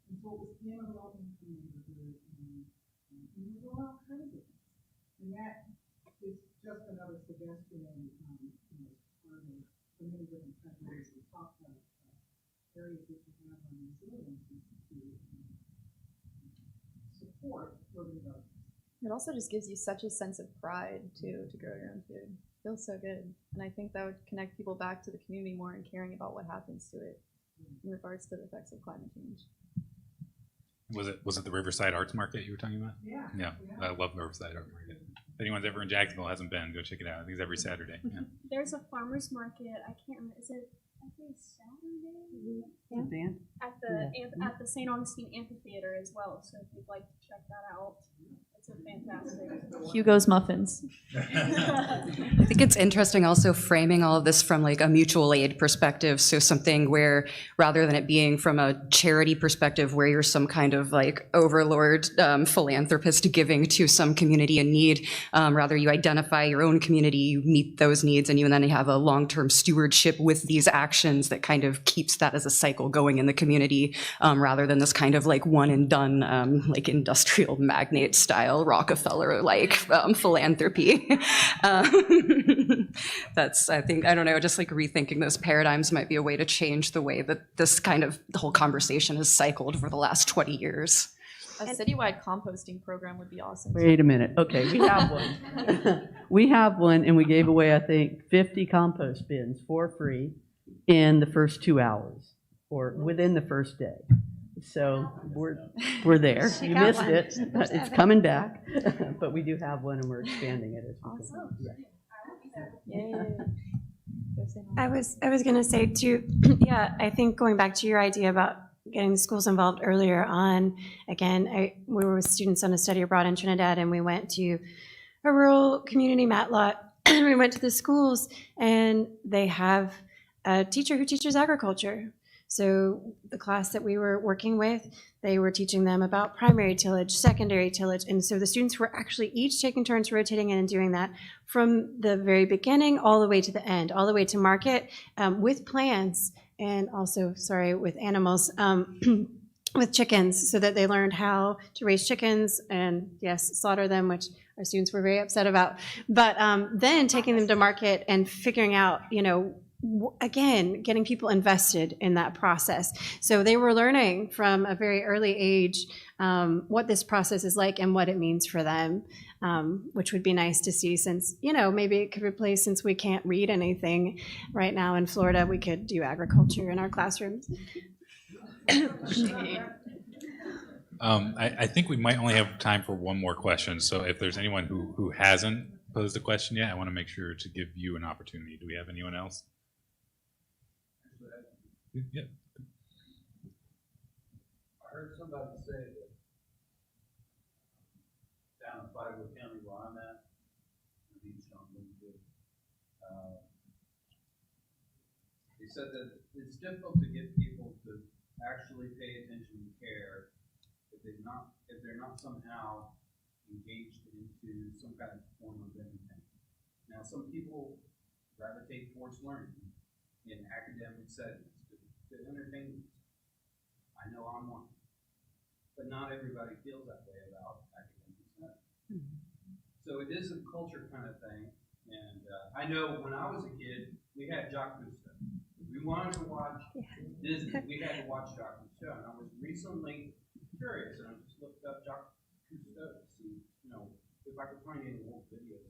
And so it was in a low-income neighborhood, and we were doing all kinds of things. And that is just another suggestion, and you know, part of the many different countries we talked about areas that you have on resilience to support urban gardens. It also just gives you such a sense of pride too, to grow your own food. It feels so good. And I think that would connect people back to the community more and caring about what happens to it in regards to the effects of climate change. Was it the Riverside Arts Market you were talking about? Yeah. Yeah. I love Riverside Art Market. If anyone's ever in Jacksonville hasn't been, go check it out. I think it's every Saturday. Yeah. There's a farmer's market. I can't remember. Is it every Saturday? Yeah. At the St. Augustine Amphitheater as well. So if you'd like to check that out, It's a fantastic. Hugo's Muffins. I think it's interesting also framing all of this from like a mutual aid perspective. So something where rather than it being from a charity perspective where you're some kind of like overlord philanthropist giving to some community in need, rather you identify your own community, you meet those needs, and then you have a long-term stewardship with these actions that kind of keeps that as a cycle going in the community, rather than this kind of like one and done like industrial magnate style Rockefeller like philanthropy. That's, I think, I don't know, just like rethinking those paradigms might be a way to change the way that this kind of, the whole conversation has cycled for the last 20 years. A citywide composting program would be awesome. Wait a minute. Okay, we have one. We have one, and we gave away, I think, 50 compost bins for free in the first 2 hours or within the first day. So we're there. She You got missed one. it. There's It's Evan. coming back. But we do have one, and we're expanding it as we go. Awesome. Yeah. Yay. I was going to say too, yeah, I think going back to your idea about getting the schools involved earlier on, again, we were with students on a study abroad in Trinidad, and we went to a rural community matlot. We went to the schools, and they have a teacher who teaches agriculture. So the class that we were working with, they were teaching them about primary tillage, secondary tillage. And so the students were actually each taking turns rotating in and doing that from the very beginning all the way to the end, all the way to market, with plants and also, with animals, with chickens, so that they learned how to raise chickens and, yes, slaughter them, which our students were very upset about. But then taking them to market and figuring out, again, getting people invested in that process. So they were learning from a very early age what this process is like and what it means for them, which would be nice to see since, maybe it could replace, since we can't read anything right now in Florida, we could do agriculture in our classrooms. I think we might only have time for one more question. So if there's anyone who hasn't posed a question yet, I want to make sure to give you an opportunity. Do we have anyone else? Yeah. I heard somebody say that down in Flagler County where I'm at, they said that it's difficult to get people to actually pay attention and care if they're not somehow engaged into some kind of form of entertainment. Now, some people gravitate towards learning in academic settings to entertain. I know I'm one, but not everybody feels that way about academic settings. So it is a culture kind of thing. And I know when I was a kid, we had Jacques Cousteau. If we wanted to watch Disney, we had to watch Jacques Cousteau. And I was recently curious, and I just looked up Jacques Cousteau to see, if I could find any old videos.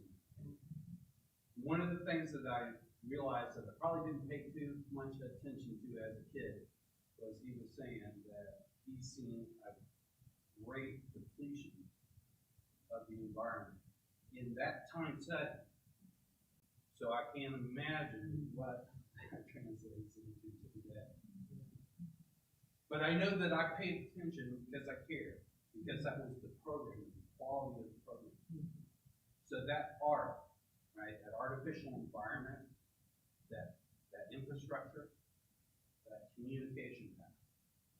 One of the things that I realized that I probably didn't pay too much attention to as a kid was he was saying that he's seen a great depletion of the environment in that time setting. So I can't imagine what that translates into today. But I know that I paid attention because I cared, because that was the program, the quality of the program. So that art, right, that artificial environment, that infrastructure, that communication path,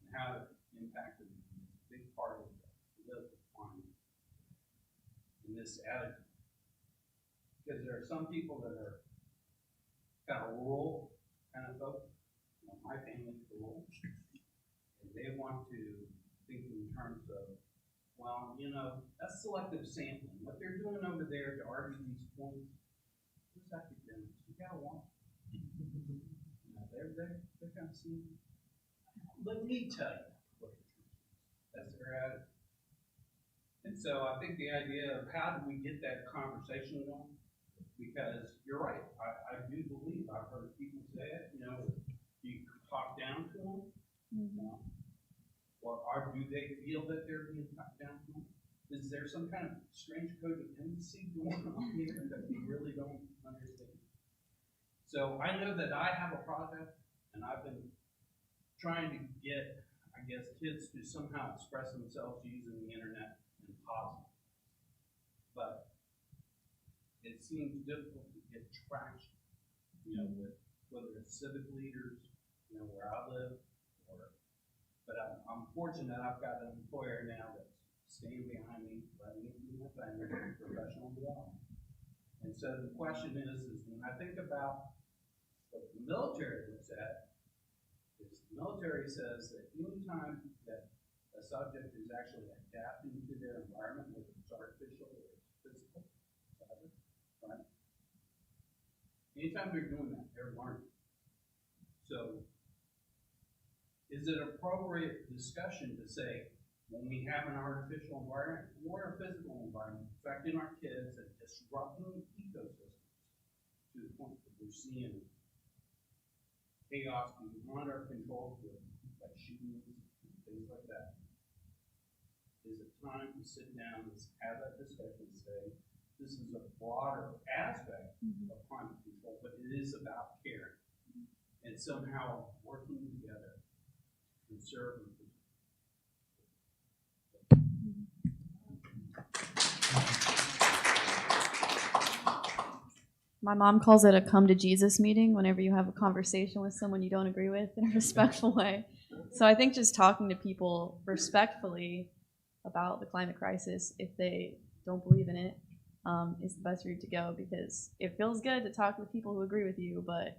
and how it impacted a big part of the political climate in this attitude. Because there are some people that are kind of rural kind of folks. My family's rural, and they want to think in terms of, well, that's selective sampling. What they're doing over there to argue these points, who's academics? You gotta want. They're kind of seeing. Let me tell you what the truth is. That's their attitude. And so I think the idea of how do we get that conversation going? Because you're right, I do believe, I've heard people say it, you talk down to them, or do they feel that they're being talked down to them? Is there some kind of strange codependency going on here that we really don't understand? So I know that I have a project, and I've been trying to get, kids to somehow express themselves using the internet in positive. but it seems difficult to get traction, you know, with whether it's civic leaders, you know, where I live, but I'm fortunate I've got an employer now that's staying behind me, letting me do my thing, professional development. And so the question is when I think about what the military looks at, is the military says that any time that a subject is actually adapting to their environment, whether it's artificial or it's physical, right? Anytime they're doing that, they're learning. So is it appropriate discussion to say, when we have an artificial environment or a physical environment affecting our kids and disrupting ecosystems to the point that we're seeing chaos beyond our control with like shootings, things like that? Is it time to sit down and have that discussion and say, this is a broader aspect of climate control, but it is about care and somehow working together to conserve and My mom calls it a come to Jesus meeting whenever you have a conversation with someone you don't agree with in a respectful way. So I think just talking to people respectfully about the climate crisis, if they don't believe in it, is the best route to go, because it feels good to talk with people who agree with you, but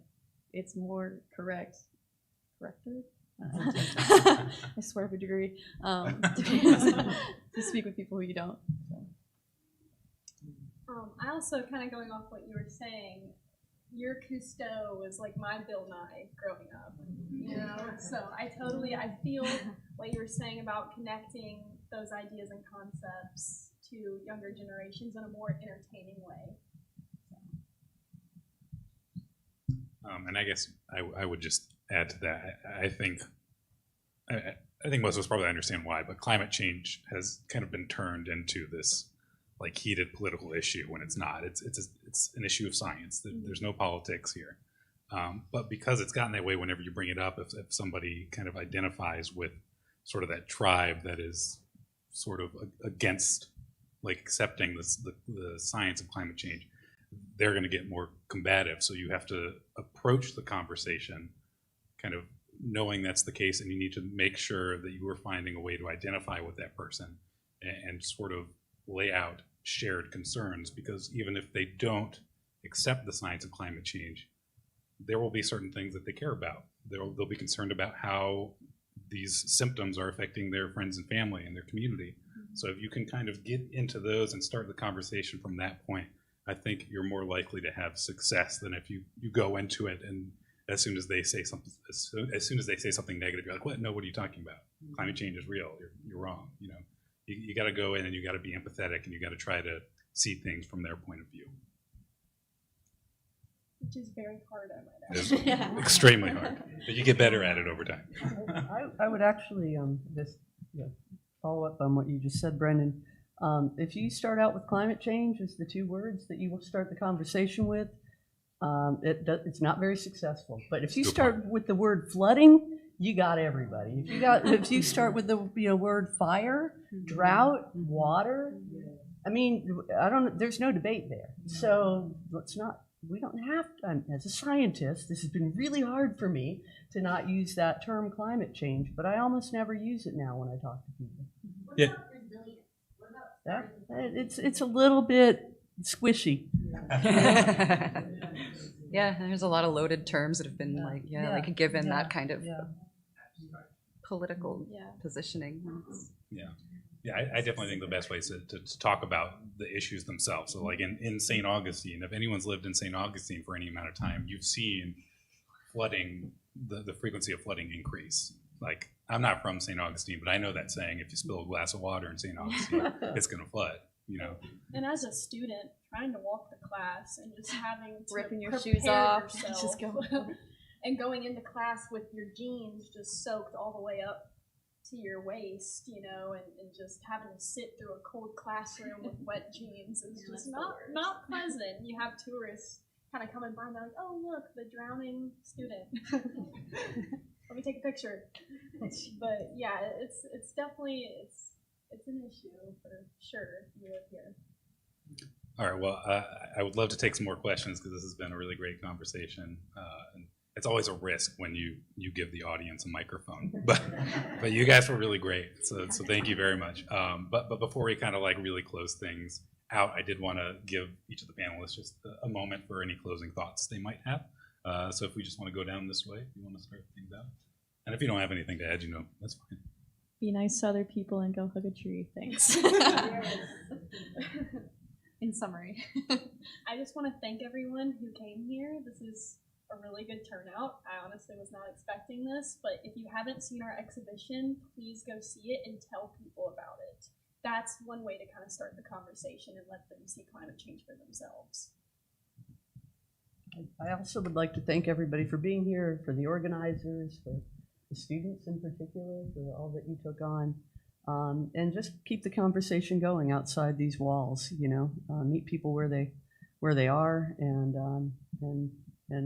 it's more corrected? I swear for degree, to speak with people who you don't. I also, kind of going off what you were saying, your Cousteau was like my Bill Nye growing up, you know? So I feel what you were saying about connecting those ideas and concepts to younger generations in a more entertaining way. And I guess I would just add to that. I think most of us probably understand why, but climate change has kind of been turned into this like heated political issue when it's not. It's an issue of science. There's no politics here. But because it's gotten that way, whenever you bring it up, if somebody kind of identifies with sort of that tribe that is sort of against like accepting the science of climate change, they're going to get more combative. So you have to approach the conversation kind of knowing that's the case, and you need to make sure that you are finding a way to identify with that person and sort of lay out shared concerns, because even if they don't accept the science of climate change, there will be certain things that they care about. They'll be concerned about how these symptoms are affecting their friends and family and their community. So if you can kind of get into those and start the conversation from that point, I think you're more likely to have success than if you go into it and as soon as they say something, as soon as they say something negative, you're like, what? No, what are you talking about? Climate change is real. You're wrong. You know, you got to go in and you got to be empathetic and you got to try to see things from their point of view. Which is very hard, I might It add. is extremely hard, but you get better at it over time. I would actually just follow up on what you just said, Brendan. If you start out with climate change as the two words that you will start the conversation with, it's not very successful. But if you start with the word flooding, you got everybody. If you start with the word fire, drought, water, I mean, there's no debate there. So we don't have to, as a scientist, this has been really hard for me to not use that term climate change, but I almost never use it now when I talk to people. Yeah. It's a little bit squishy. Yeah, there's a lot of loaded terms that have been like given that kind of political positioning. Yeah, I definitely think the best way is to talk about the issues themselves. So like in St. Augustine, if anyone's lived in St. Augustine for any amount of time, you've seen flooding, the frequency of flooding increase. Like, I'm not from St. Augustine, but I know that saying, if you spill a glass of water in St. Augustine, it's going to flood, you know. And as a student, trying to walk to class and just having to ripping your prepare shoes off, yourself just go. and going into class with your jeans just soaked all the way up to your waist, you know, and just having to sit through a cold classroom with wet jeans is just not pleasant. You have tourists kind of coming by and they're like, oh, look, the drowning student. Let me take a picture. But yeah, it's definitely, it's an issue for sure if you live here. All right, well, I would love to take some more questions because this has been a really great conversation. And it's always a risk when you give the audience a microphone, but you guys were really great, so thank you very much. But before we kind of like really close things out, I did want to give each of the panelists just a moment for any closing thoughts they might have. So if we just want to go down this way, if you want to start things out. And if you don't have anything to add, that's fine. Be nice to other people and go hug a tree. Thanks. In summary. I just want to thank everyone who came here. This is a really good turnout. I honestly was not expecting this, but if you haven't seen our exhibition, please go see it and tell people about it. That's one way to kind of start the conversation and let them see climate change for themselves. I also would like to thank everybody for being here, for the organizers, for the students in particular, for all that you took on. And just keep the conversation going outside these walls. Meet people where they are, and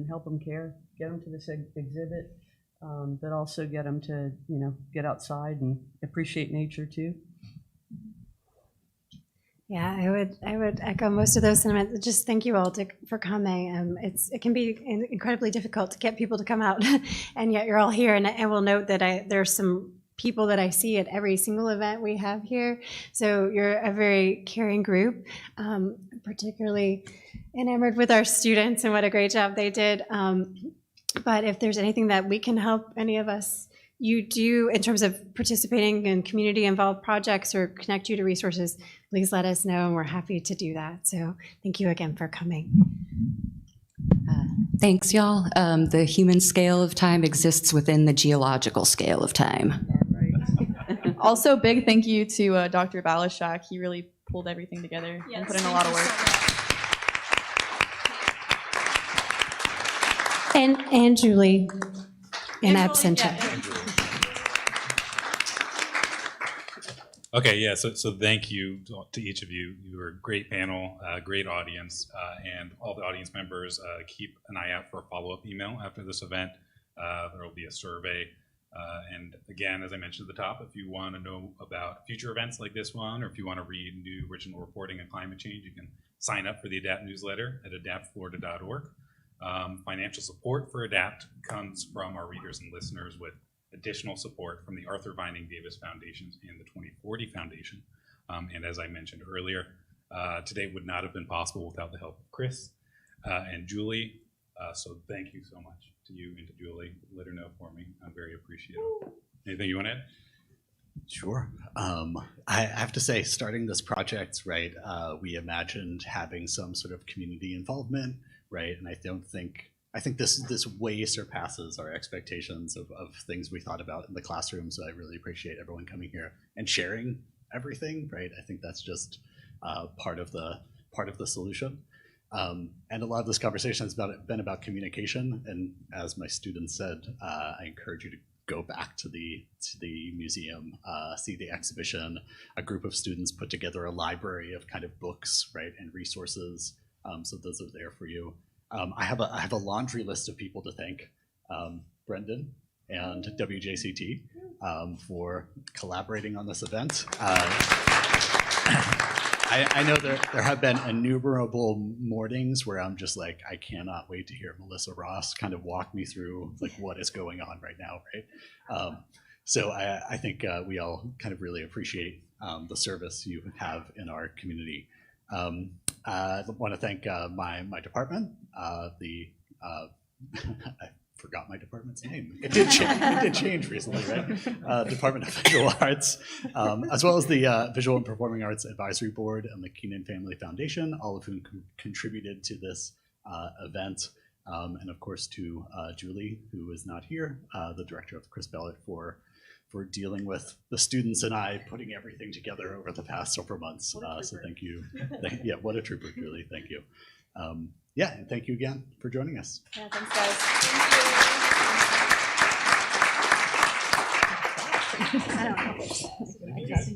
help them care. Get them to this exhibit, but also get them to get outside and appreciate nature too. Yeah, I would echo most of those sentiments. Just thank you all for coming. It can be incredibly difficult to get people to come out, and yet you're all here. And I will note that there's some people that I see at every single event we have here. So you're a very caring group, particularly enamored with our students and what a great job they did. But if there's anything that we can help any of us you do in terms of participating in community-involved projects or connect you to resources, please let us know, and we're happy to do that. So thank you again for coming. Thanks, y'all. The human scale of time exists within the geological scale of time. Also, big thank you to Dr. Balashak. He really pulled everything together and put in a lot of work. And Julie, in absentia. Okay, yeah, so thank you to each of you. You were a great panel, great audience, and all the audience members, keep an eye out for a follow-up email after this event. There will be a survey. And again, as I mentioned at the top, if you want to know about future events like this one, or if you want to read new original reporting on climate change, you can sign up for the ADAPT newsletter at adaptflorida.org. Financial support for ADAPT comes from our readers and listeners, with additional support from the Arthur Vining Davis Foundation and the 2040 Foundation. And as I mentioned earlier, today would not have been possible without the help of Chris and Julie. So thank you so much to you and to Julie. Let her know for me. I'm very appreciative. Anything you want to add? Sure. I have to say, starting this project, right, we imagined having some sort of community involvement, right? And I think this way surpasses our expectations of things we thought about in the classroom. So I really appreciate everyone coming here and sharing everything, right? I think that's just part of the solution. And a lot of this conversation has been about communication. And as my students said, I encourage you to go back to the museum, see the exhibition. A group of students put together a library of kind of books, right, and resources. So those are there for you. I have a laundry list of people to thank. Brendan and WJCT for collaborating on this event. I know there have been innumerable mornings where I'm just like, I cannot wait to hear Melissa Ross kind of walk me through like what is going on right now, right? So I think we all kind of really appreciate the service you have in our community. I want to thank my department, I forgot my department's name. It did change recently, right? Department of Visual Arts, as well as the Visual and Performing Arts Advisory Board and the Keenan Family Foundation, all of whom contributed to this event. And of course to Julie, who is not here, the director of the Crisp-Ellert, for dealing with the students and I putting everything together over the past several months. So thank you. Yeah, what a trooper, Julie. Thank you. Yeah, and thank you again for joining us. Yeah, thanks, guys. Thank you. I don't know.